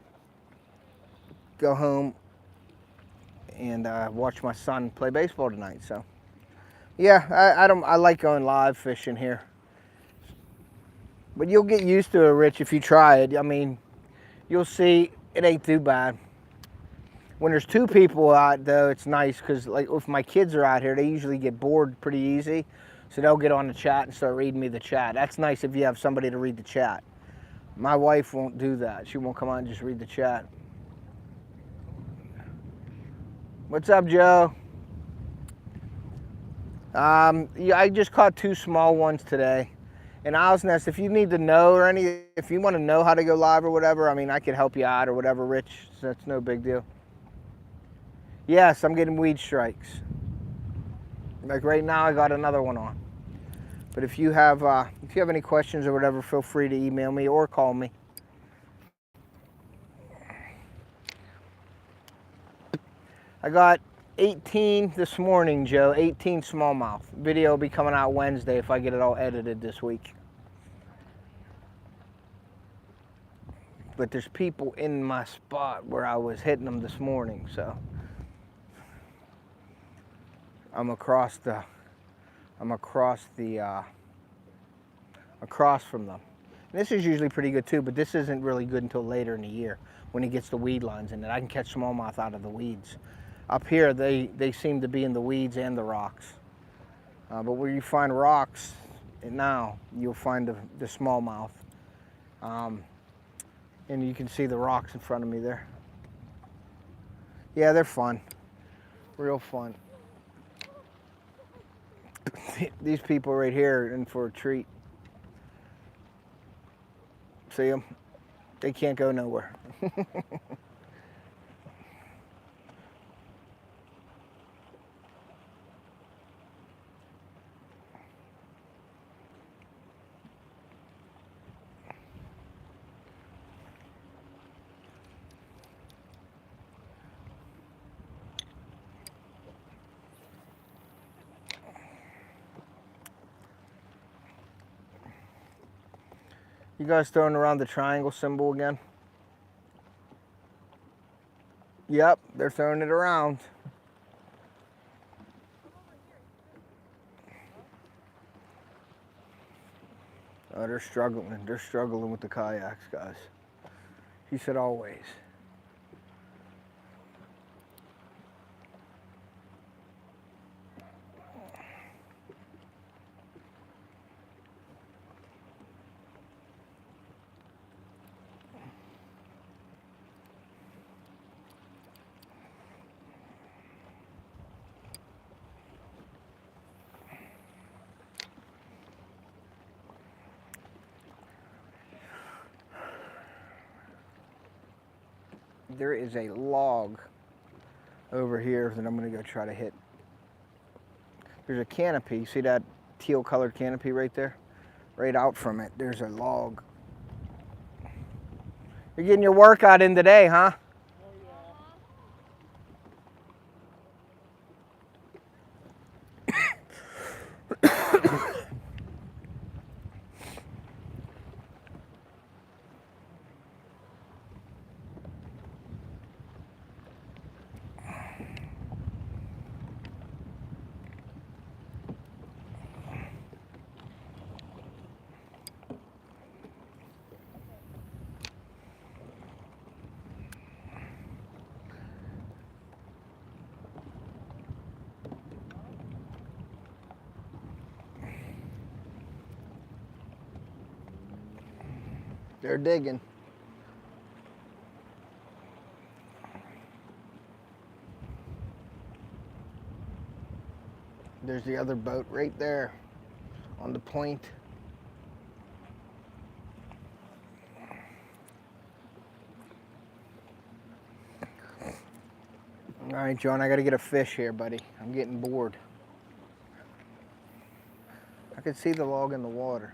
go home and watch my son play baseball tonight. So yeah, I like going live fishing here, but you'll get used to it, Rich, if you try it. I mean, you'll see it ain't too bad. When there's 2 people out though, it's nice because like if my kids are out here, they usually get bored pretty easy, so they'll get on the chat and start reading me the chat. That's nice if you have somebody to read the chat. My wife won't do that. She won't come on and just read the chat. What's up, Joe? Yeah, I just caught 2 small ones today. And Owl's Nest, if you need to know or if you want to know how to go live or whatever, I mean, I could help you out or whatever, Rich. So that's no big deal. Yes, I'm getting weed strikes. Like right now, I got another one on. But if you have any questions or whatever, feel free to email me or call me. I got 18 this morning, Joe. 18 smallmouth. Video will be coming out Wednesday if I get it all edited this week. But there's people in my spot where I was hitting them this morning, so I'm across from them. And this is usually pretty good too, but this isn't really good until later in the year when he gets the weed lines in it. I can catch smallmouth out of the weeds. Up here, they seem to be in the weeds and the rocks. But where you find rocks now, you'll find the smallmouth. And you can see the rocks in front of me there. Yeah, they're fun. Real fun. These people right here are in for a treat. See them? They can't go nowhere. You guys throwing around the triangle symbol again? Yep, they're throwing it around. Oh, they're struggling. They're struggling with the kayaks, guys. He said always. There is a log over here that I'm going to go try to hit. There's a canopy. See that teal colored canopy right there? Right out from it, there's a log. You're getting your workout in today, huh? They're digging. There's the other boat right there on the point. All right, John, I got to get a fish here, buddy. I'm getting bored. I can see the log in the water.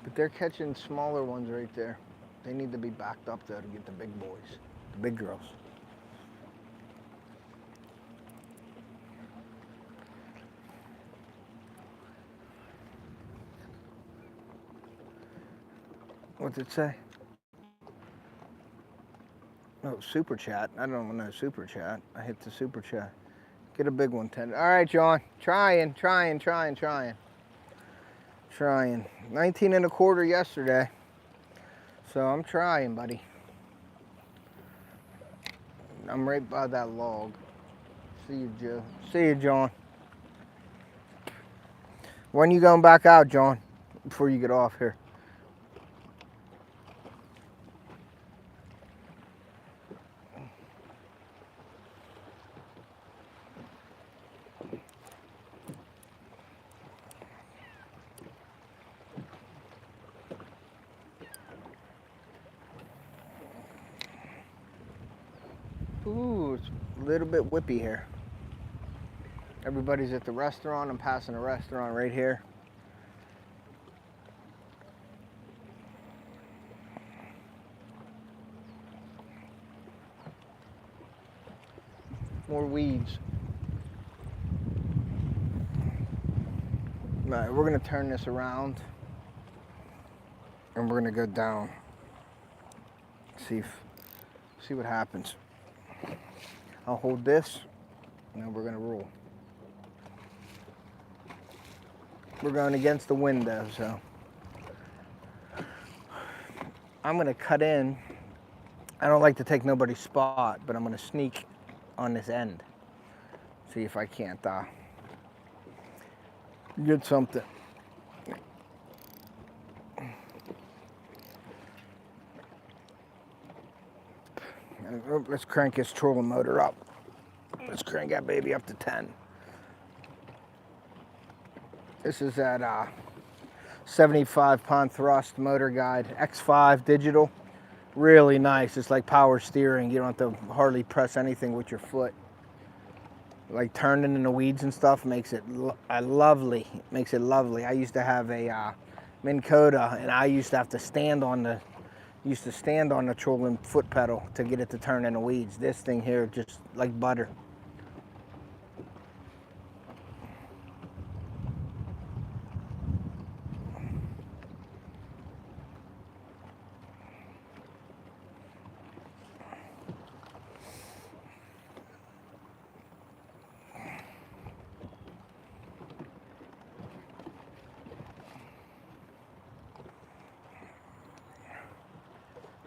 But they're catching smaller ones right there. They need to be backed up though to get the big boys, the big girls. What's it say? Oh, super chat. I don't know super chat. I hit the super chat. Get a big one, 10. All right, John. Trying. 19 and a quarter yesterday. So I'm trying, buddy. I'm right by that log. See you, Joe. See you, John. When you going back out, John? Before you get off here. a little bit whippy here. Everybody's at the restaurant. I'm passing a restaurant right here. More weeds. All right, we're gonna turn this around and we're gonna go down. See what happens. I'll hold this and then we're gonna roll. We're going against the window, so I'm gonna cut in. I don't like to take nobody's spot, but I'm gonna sneak on this end. See if I can't get something. Let's crank this trolling motor up. Let's crank that baby up to 10. This is that 75-pound thrust motor guide, X5 digital. Really nice. It's like power steering. You don't have to hardly press anything with your foot. Like turning in the weeds and stuff makes it lovely. Makes it lovely. I used to have a Minn Kota, and I used to have to stand on the trolling foot pedal to get it to turn in the weeds. This thing here just like butter.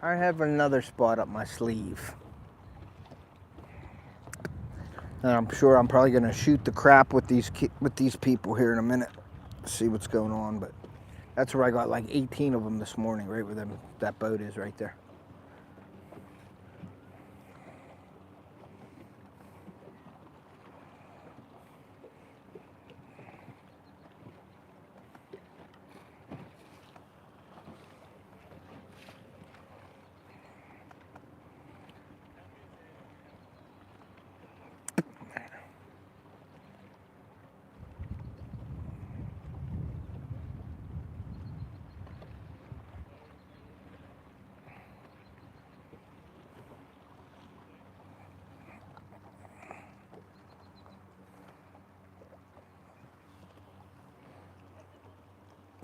I have another spot up my sleeve. And I'm sure I'm probably gonna shoot the crap with these people here in a minute. See what's going on, but that's where I got like 18 of them this morning, right where that boat is right there.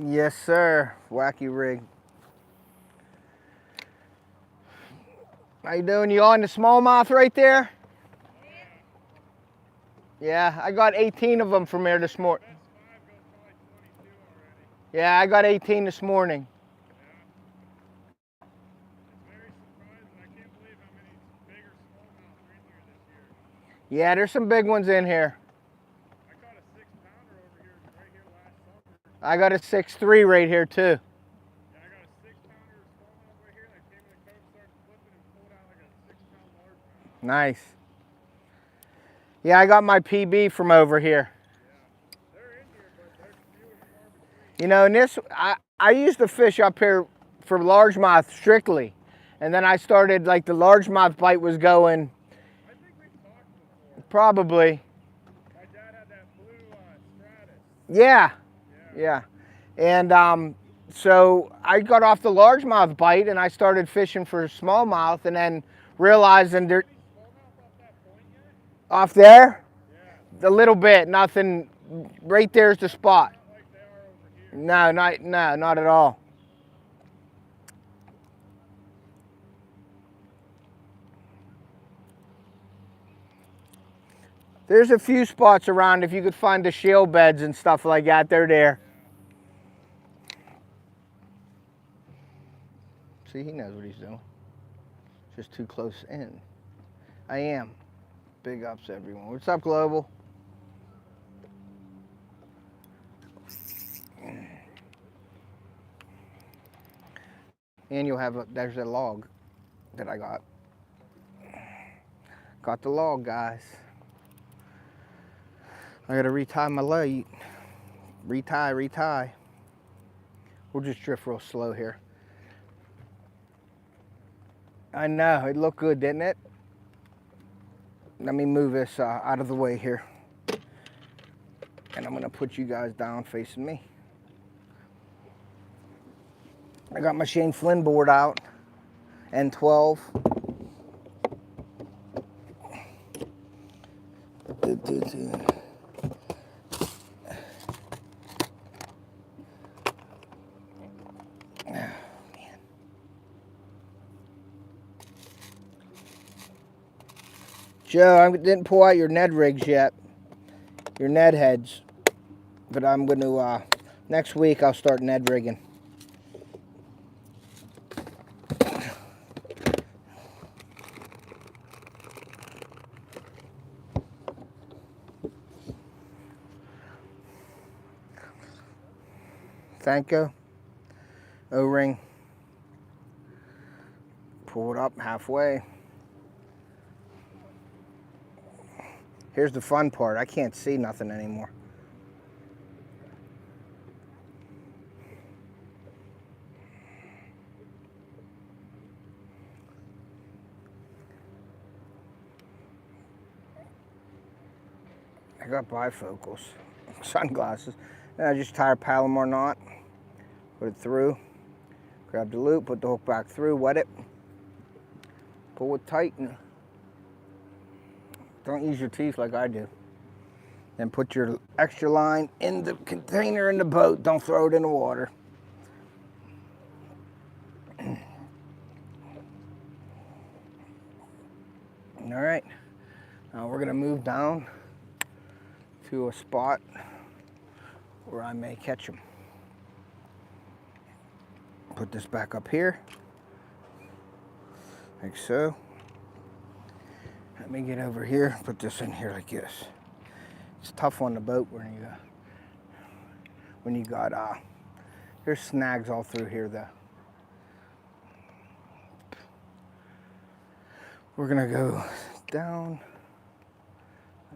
Yes, sir. Wacky rig. How you doing? You on the smallmouth right there? Yeah, I got 18 of them from here this morning. Yeah, I got 18 this morning. Yeah, there's some big ones in here. I got a 6'3" right here too. Yeah, I got a 6-pounder smallmouth right here that came in the coat, started flipping and pulled out like a 6-pound largemouth. Nice. Yeah, I got my PB from over here. Yeah, they're in here, but they're few and far between. You know, and this, I used to fish up here for largemouth strictly. And then I started, like the largemouth bite was going. I think we've talked before. Probably. My dad had that blue Stratus. Yeah. Yeah. And so I got off the largemouth bite and I started fishing for smallmouth and then realizing there. Smallmouth off that point yet? Off there? Yeah. A little bit, nothing. Right there's the spot. Not like they are over here. No, not at all. There's a few spots around if you could find the shale beds and stuff like that, they're there. See, he knows what he's doing. Just too close in. I am. Big ups, everyone. What's up, Global? And you'll have there's a log that I got. Got the log, guys. I gotta retie my light. Retie. We'll just drift real slow here. I know, it looked good, didn't it? let me move this out of the way here. And I'm gonna put you guys down facing me. I got my Shane Flynn board out, N12. Joe, I didn't pull out your Ned rigs yet, your Ned heads, but I'm going to, next week I'll start Ned rigging. Senko, O-ring, pull it up halfway. Here's the fun part, I can't see nothing anymore. I got bifocals, sunglasses, and I just tie a Palomar knot, put it through, grab the loop, put the hook back through, wet it, pull it tight, and don't use your teeth like I do. Then put your extra line in the container in the boat, don't throw it in the water. All right, now we're gonna move down to a spot where I may catch them. Put this back up here, like so. Let me get over here, put this in here like this. It's tough on the boat when you got there's snags all through here though. We're gonna go down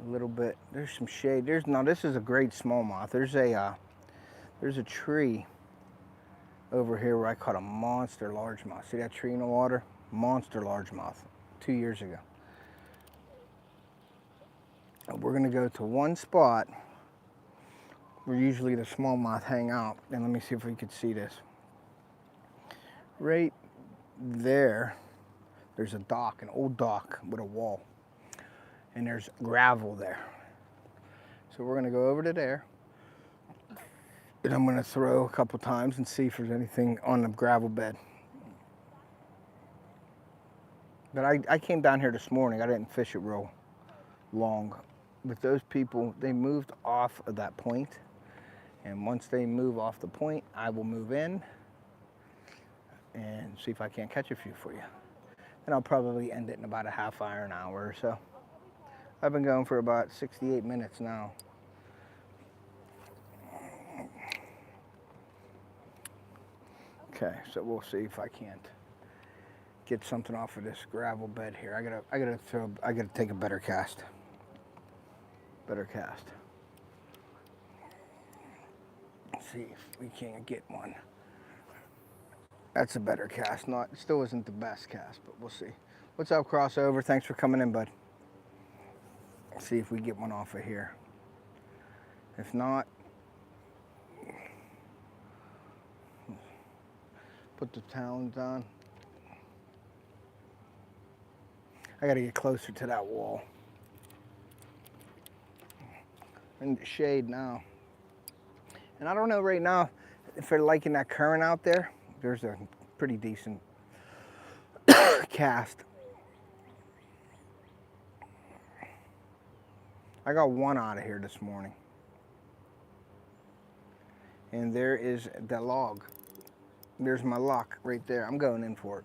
a little bit. There's some shade. This is a great smallmouth. There's a tree over here where I caught a monster largemouth. See that tree in the water? Monster largemouth 2 years ago. We're gonna go to one spot where usually the smallmouth hang out. And let me see if we could see this. Right there, there's a dock, an old dock with a wall. And there's gravel there. So we're gonna go over to there. And I'm gonna throw a couple times and see if there's anything on the gravel bed. But I came down here this morning. I didn't fish it real long. But those people, they moved off of that point. And once they move off the point, I will move in and see if I can't catch a few for you. And I'll probably end it in about a half hour, an hour or so. I've been going for about 68 minutes now. Okay, so we'll see if I can't get something off of this gravel bed here. I gotta take a better cast. Better cast. Let's see if we can't get one. That's a better cast. Still isn't the best cast, but we'll see. What's up, Crossover? Thanks for coming in, bud. Let's see if we get one off of here. If not, put the talons on. I gotta get closer to that wall. In the shade now. And I don't know right now if they're liking that current out there. There's a pretty decent cast. I got one out of here this morning. And there is the log. There's my lock right there. I'm going in for it.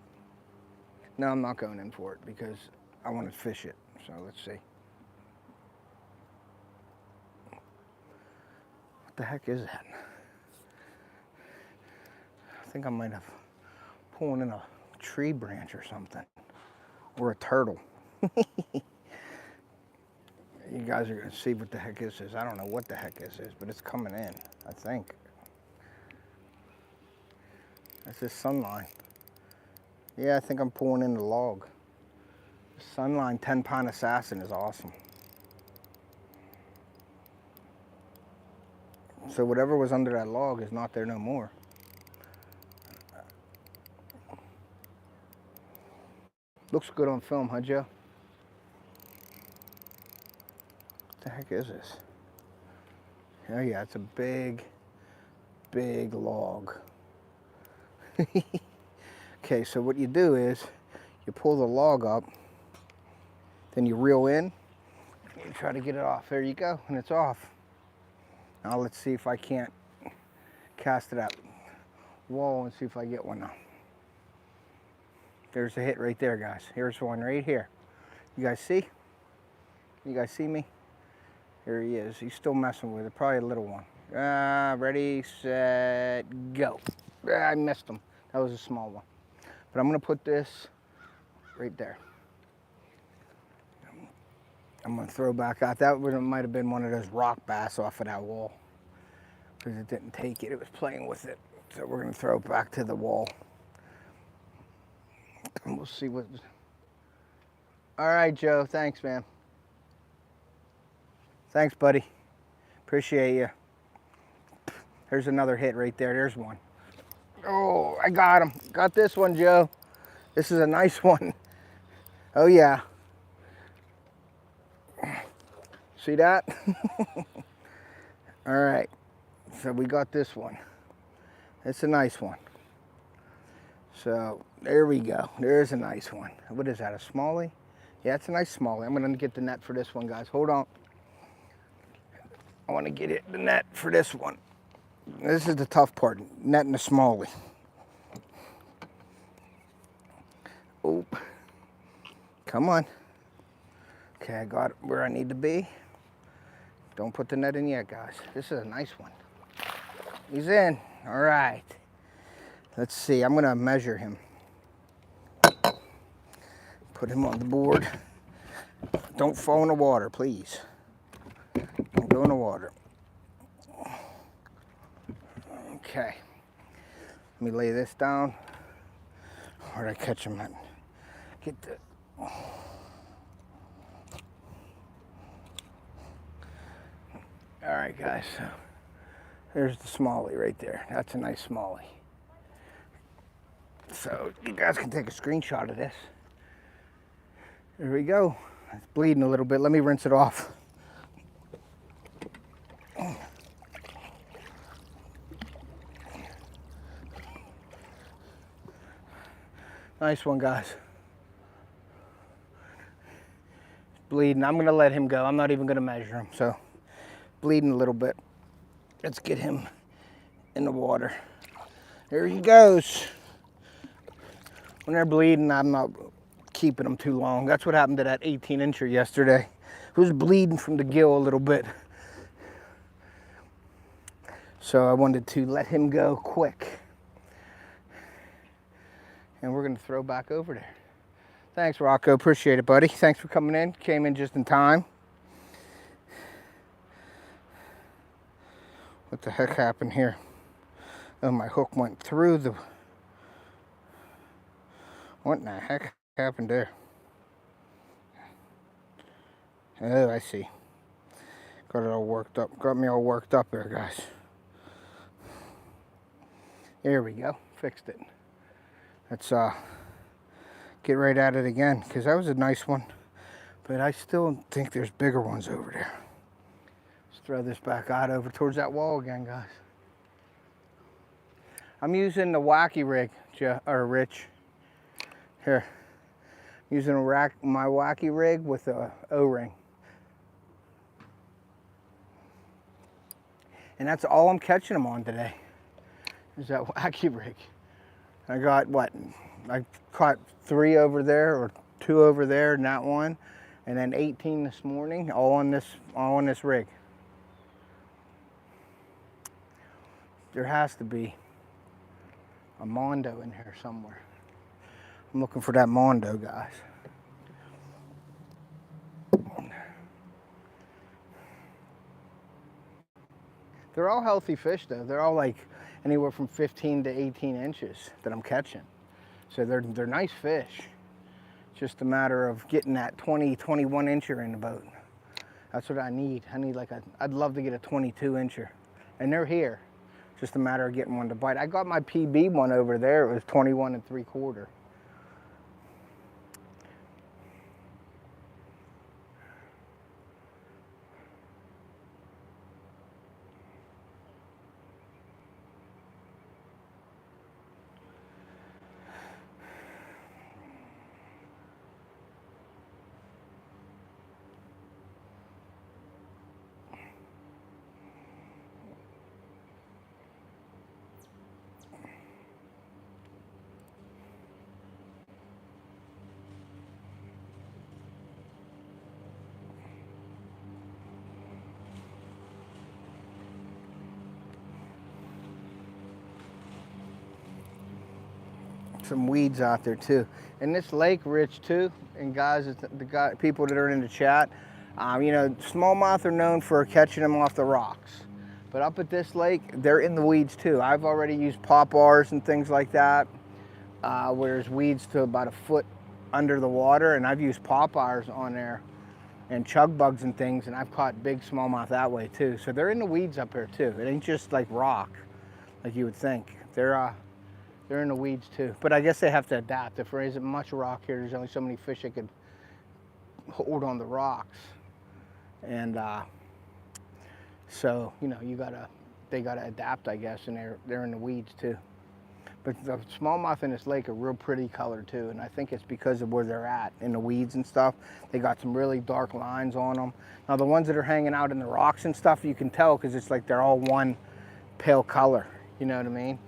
No, I'm not going in for it because I want to fish it. So let's see. What the heck is that? I think I might have pulling in a tree branch or something. Or a turtle. You guys are going to see what the heck this is. I don't know what the heck this is, but it's coming in, I think. That's this sunline. Yeah, I think I'm pulling in the log. Sunline 10-pound assassin is awesome. So whatever was under that log is not there no more. Looks good on film, huh, Joe? What the heck is this? Oh yeah, it's a big, big log. Okay, so what you do is you pull the log up, then you reel in, and you try to get it off. There you go, and it's off. Now let's see if I can't cast it out wall and see if I get one now. There's a hit right there, guys. Here's one right here. You guys see? You guys see me? Here he is. He's still messing with it. Probably a little one. Ready, set, go. I missed him. That was a small one. But I'm going to put this right there. I'm going to throw back out. That might have been one of those rock bass off of that wall, because it didn't take it. It was playing with it. So we're going to throw it back to the wall. And we'll see what... All right, Joe. Thanks, man. Thanks, buddy. Appreciate you. There's another hit right there. There's one. Oh, I got him. Got this one, Joe. This is a nice one. Oh, yeah. See that? All right. So we got this one. It's a nice one. So there we go. There's a nice one. What is that, a smallie? Yeah, it's a nice smallie. I'm going to get the net for this one, guys. Hold on. I want to get the net for this one. This is the tough part, netting a smallie. Oop. Come on. Okay, I got where I need to be. Don't put the net in yet, guys. This is a nice one. He's in. All right. Let's see. I'm going to measure him. Put him on the board. Don't fall in the water, please. Don't go in the water. Okay. Let me lay this down. Where'd I catch him at? Get the... All right, guys. So there's the smallie right there. That's a nice smallie. So you guys can take a screenshot of this. There we go. It's bleeding a little bit. Let me rinse it off. Nice one, guys. It's bleeding. I'm gonna let him go. I'm not even gonna measure him. So, bleeding a little bit. Let's get him in the water. There he goes. When they're bleeding, I'm not keeping them too long. That's what happened to that 18-incher yesterday. It was bleeding from the gill a little bit. So I wanted to let him go quick. And we're gonna throw back over there. Thanks, Rocco, appreciate it, buddy. Thanks for coming in, came in just in time. What the heck happened here? Oh, my hook went through the... What in the heck happened there? Oh, I see. Got it all worked up. Got me all worked up there, guys. There we go, fixed it. Let's get right at it again, because that was a nice one. But I still think there's bigger ones over there. Let's throw this back out over towards that wall again, guys. I'm using the wacky rig, Rich. Here. Using my wacky rig with a O-ring. And that's all I'm catching them on today. Is that wacky rig. I got what? I caught 3 over there, or 2 over there, and that one, and then 18 this morning, all on this rig. There has to be a mondo in here somewhere. I'm looking for that mondo, guys. They're all healthy fish, though. They're all like anywhere from 15 to 18 inches that I'm catching. So they're nice fish. It's just a matter of getting that 20, 21 incher in the boat. That's what I need. I need like I'd love to get a 22 incher. And they're here. Just a matter of getting one to bite. I got my PB one over there. It was 21 3/4. Some weeds out there too. And this lake rich too. And guys, people that are in the chat, you know, smallmouth are known for catching them off the rocks. But up at this lake, they're in the weeds too. I've already used pop bars and things like that, where there's weeds to about a foot under the water, and I've used pop bars on there and chug bugs and things, and I've caught big smallmouth that way too. So they're in the weeds up here too. It ain't just like rock, like you would think. They're in the weeds too. But I guess they have to adapt. If there isn't much rock here, there's only so many fish that could hold on the rocks. And so, you know, they gotta adapt, I guess, and they're in the weeds too. But the smallmouth in this lake are real pretty color too, and I think it's because of where they're at, in the weeds and stuff. They got some really dark lines on them. Now the ones that are hanging out in the rocks and stuff, you can tell because it's like they're all one pale color, you know what I mean?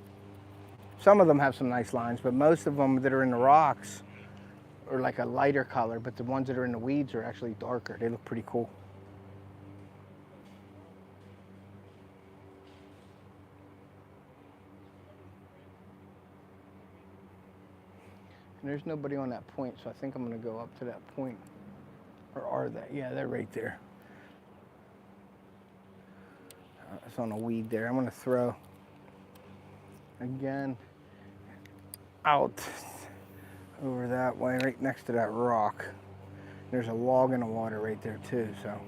Some of them have some nice lines, but most of them that are in the rocks are like a lighter color, but the ones that are in the weeds are actually darker. They look pretty cool. And there's nobody on that point, so I think I'm gonna go up to that point. Or are they? Yeah, they're right there. It's on a weed there. I'm gonna throw again out over that way, right next to that rock. There's a log in the water right there too, so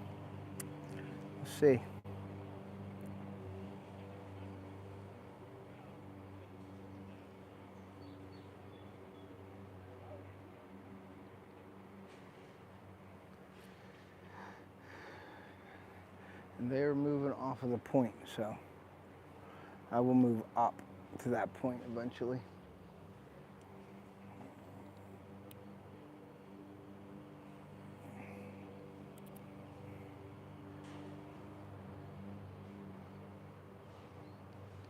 we'll see. And they're moving off of the point, so I will move up to that point eventually.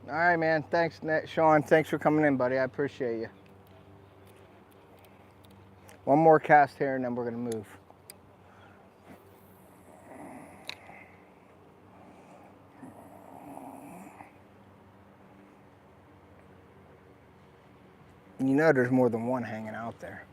All right, man. Thanks, Sean. Thanks for coming in, buddy. I appreciate you. One more cast here, and then we're going to move. You know there's more than one hanging out there.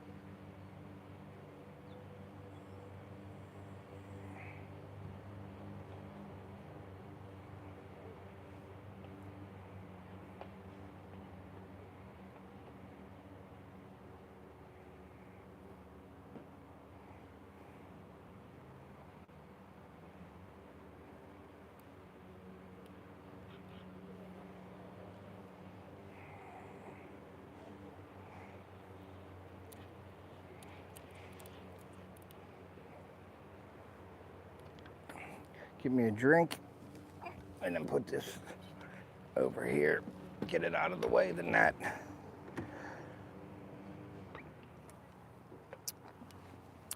Give me a drink, and then put this over here. Get it out of the way of the net.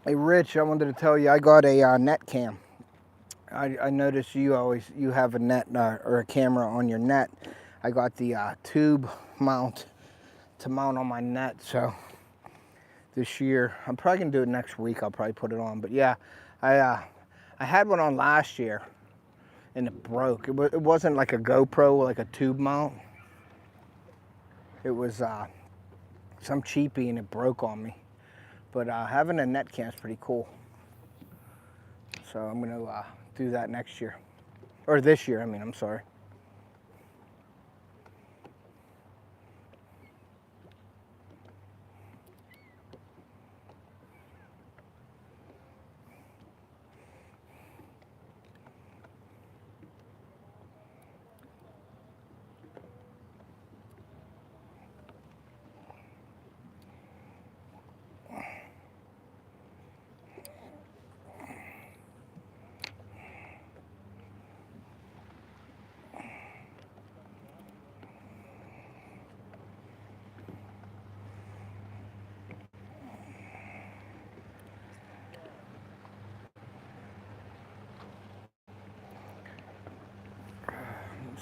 Hey, Rich, I wanted to tell you I got a net cam. I noticed you have a net or a camera on your net. I got the tube mount to mount on my net, so this year I'm probably gonna do it next week. I'll probably put it on, but yeah, I had one on last year, and it broke. It wasn't like a GoPro, like a tube mount. It was some cheapie, and it broke on me. But having a net cam is pretty cool. So I'm gonna do that next year, or this year. I mean, I'm sorry.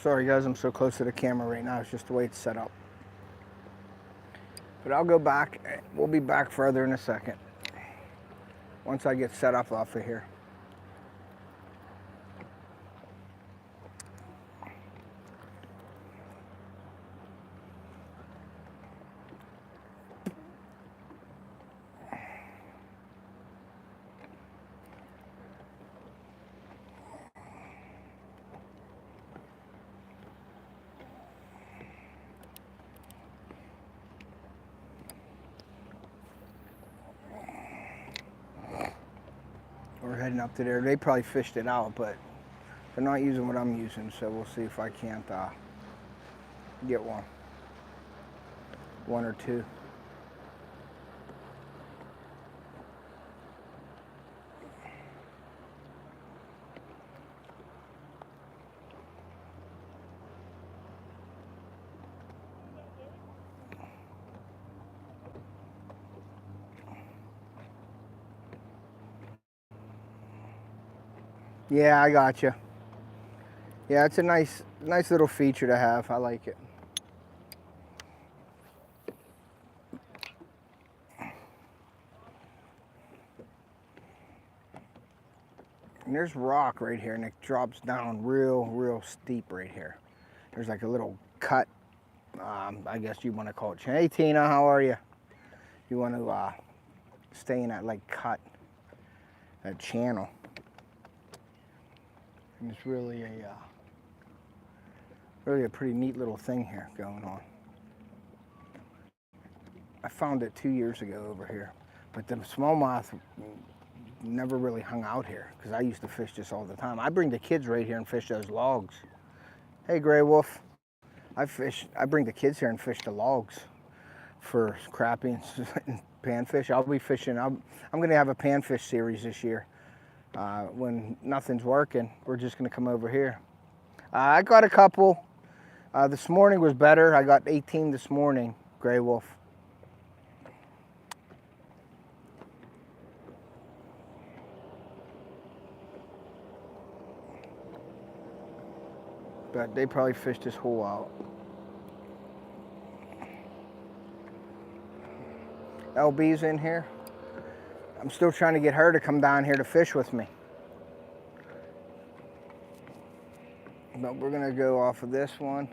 Sorry guys, I'm so close to the camera right now. It's just the way it's set up. But I'll go back. We'll be back further in a second. Once I get set up off of here. We're heading up to there. They probably fished it out, but they're not using what I'm using, so we'll see if I can't get one or two. Yeah, I got you. Yeah, it's a nice little feature to have. I like it. And there's rock right here, and it drops down real steep right here. There's like a little cut. I guess you want to call it. Hey Tina, how are you? You want to stay in that like cut, that channel. And it's really a pretty neat little thing here going on. I found it 2 years ago over here, but the smallmouth never really hung out here because I used to fish this all the time. I bring the kids right here and fish those logs. Hey Gray Wolf, I bring the kids here and fish the logs for crappie and panfish. I'll be fishing. I'm going to have a panfish series this year. When nothing's working, we're just going to come over here. I got a couple. This morning was better. I got 18 this morning, Gray Wolf. But they probably fished this hole out. LB's in here. I'm still trying to get her to come down here to fish with me. But we're gonna go off of this one.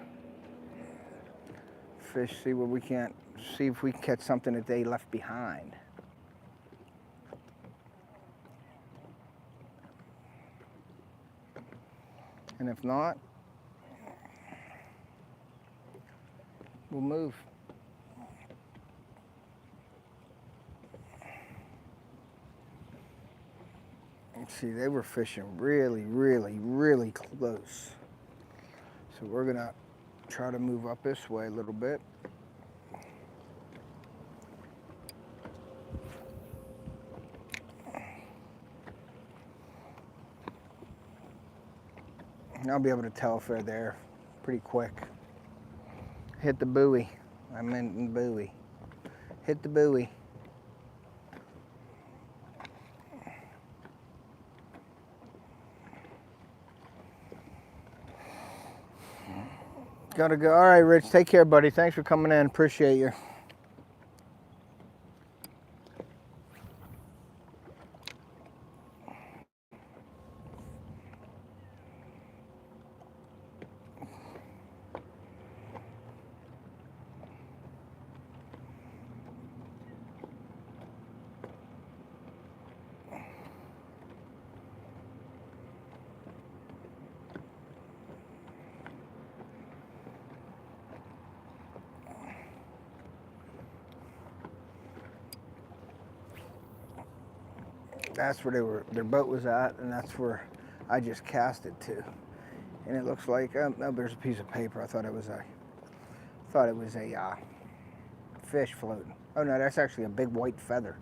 Fish, see what we can't, see if we can catch something that they left behind. And if not, we'll move. Let's see, they were fishing really close. So we're gonna try to move up this way a little bit. And I'll be able to tell if they're there pretty quick. Hit the buoy. I meant the buoy. Hit the buoy. Gotta go. All right, Rich. Take care, buddy. Thanks for coming in. Appreciate you. That's where their boat was at, and that's where I just cast it to. And it looks like, oh, there's a piece of paper. I thought it was a fish floating. Oh no, that's actually a big white feather.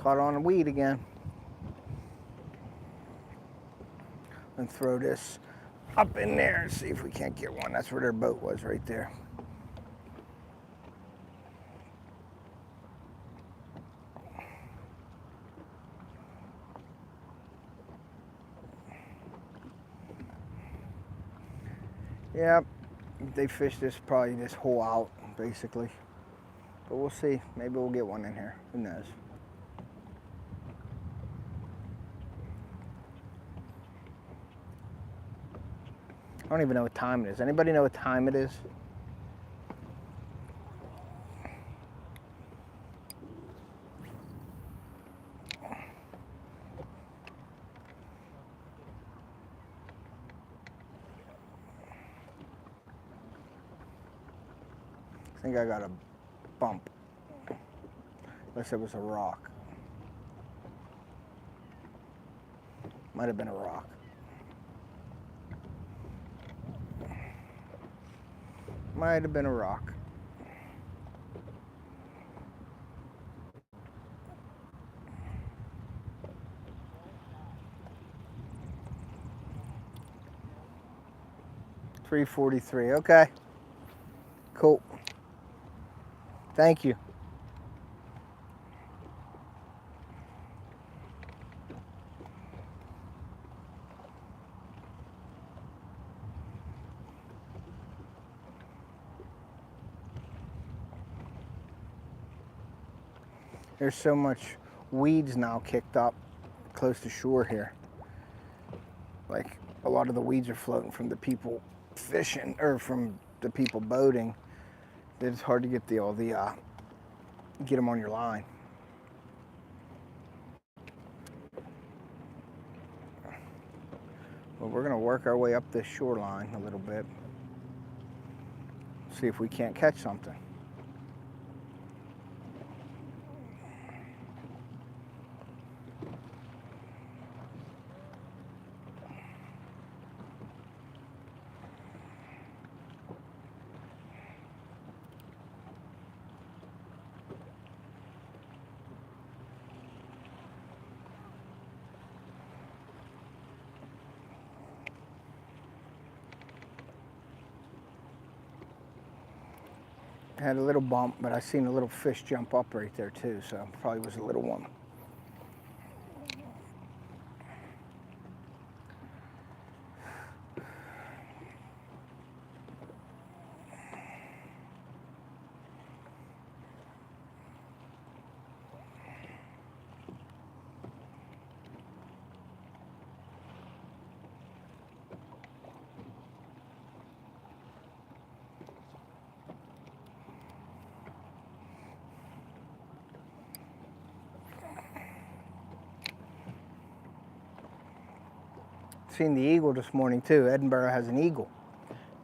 Caught on a weed again. And throw this up in there and see if we can't get one. That's where their boat was, right there. Yep, they fished this, probably this hole out, basically. But we'll see. Maybe we'll get one in here. Who knows? I don't even know what time it is. Anybody know what time it is? I think I got a bump. Unless it was a rock. Might have been a rock. Might have been a rock. $3.43. Okay. Cool. Thank you. There's so much weeds now kicked up close to shore here. Like a lot of the weeds are floating from the people fishing or from the people boating. It's hard to get get them on your line. Well, we're gonna work our way up this shoreline a little bit. See if we can't catch something. Had a little bump, but I seen a little fish jump up right there too, so probably was a little one. Seen the eagle this morning too. Edinburgh has an eagle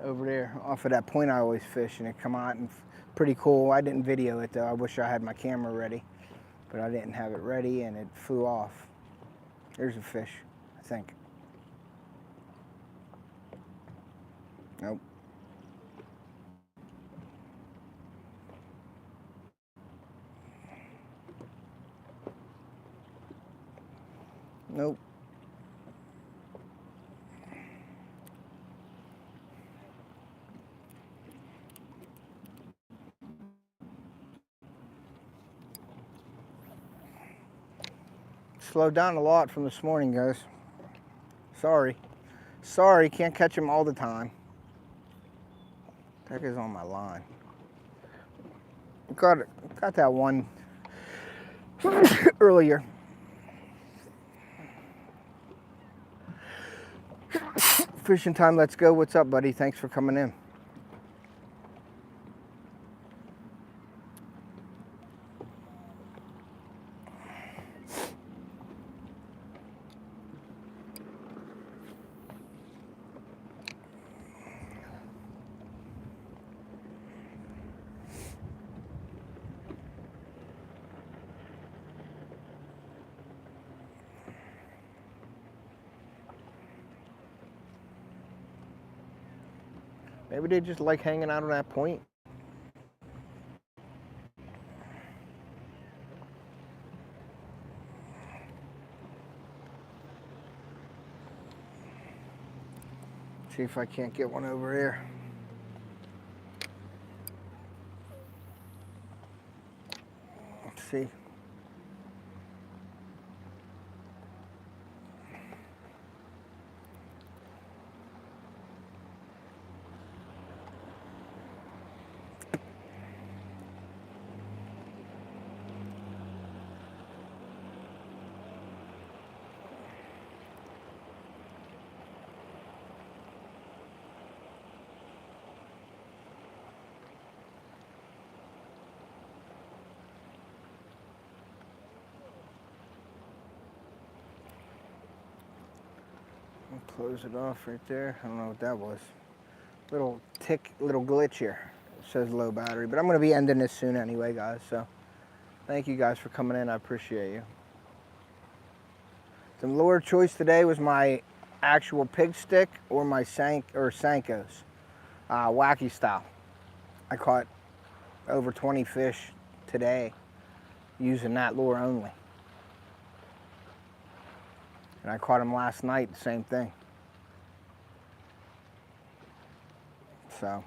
over there off of that point I always fish, and it come out and pretty cool. I didn't video it though. I wish I had my camera ready, but I didn't have it ready and it flew off. There's a fish, I think. Nope. Nope. Slowed down a lot from this morning, guys. Sorry. Sorry, can't catch them all the time. That is on my line. Got that one earlier. Fishing time, let's go. What's up, buddy? Thanks for coming in. Maybe they just like hanging out on that point. See if I can't get one over here. Let's see. Close it off right there. I don't know what that was. Little tick, little glitch here. It says low battery, but I'm going to be ending this soon anyway, guys. So thank you guys for coming in. I appreciate you. The lure choice today was my actual pig stick or my SENKOs, wacky style. I caught over 20 fish today using that lure only. And I caught them last night, the same thing. So,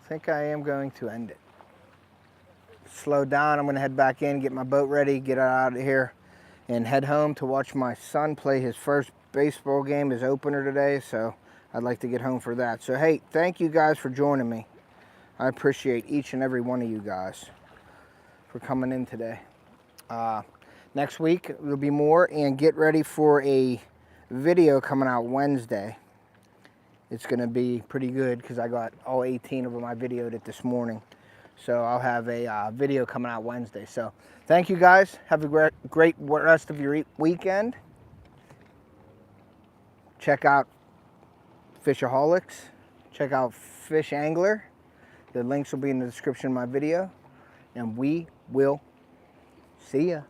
I think I am going to end it. Slow down, I'm gonna head back in, get my boat ready, get out of here, and head home to watch my son play his first baseball game, his opener today, so I'd like to get home for that. So hey, thank you guys for joining me. I appreciate each and every one of you guys for coming in today. Next week there'll be more, and get ready for a video coming out Wednesday. It's gonna be pretty good because I got all 18 of them. I videoed it this morning, so I'll have a video coming out Wednesday. So thank you guys. Have a great rest of your weekend. Check out Fishoholics. Check out FishAngler. The links will be in the description of my video, and we will see ya.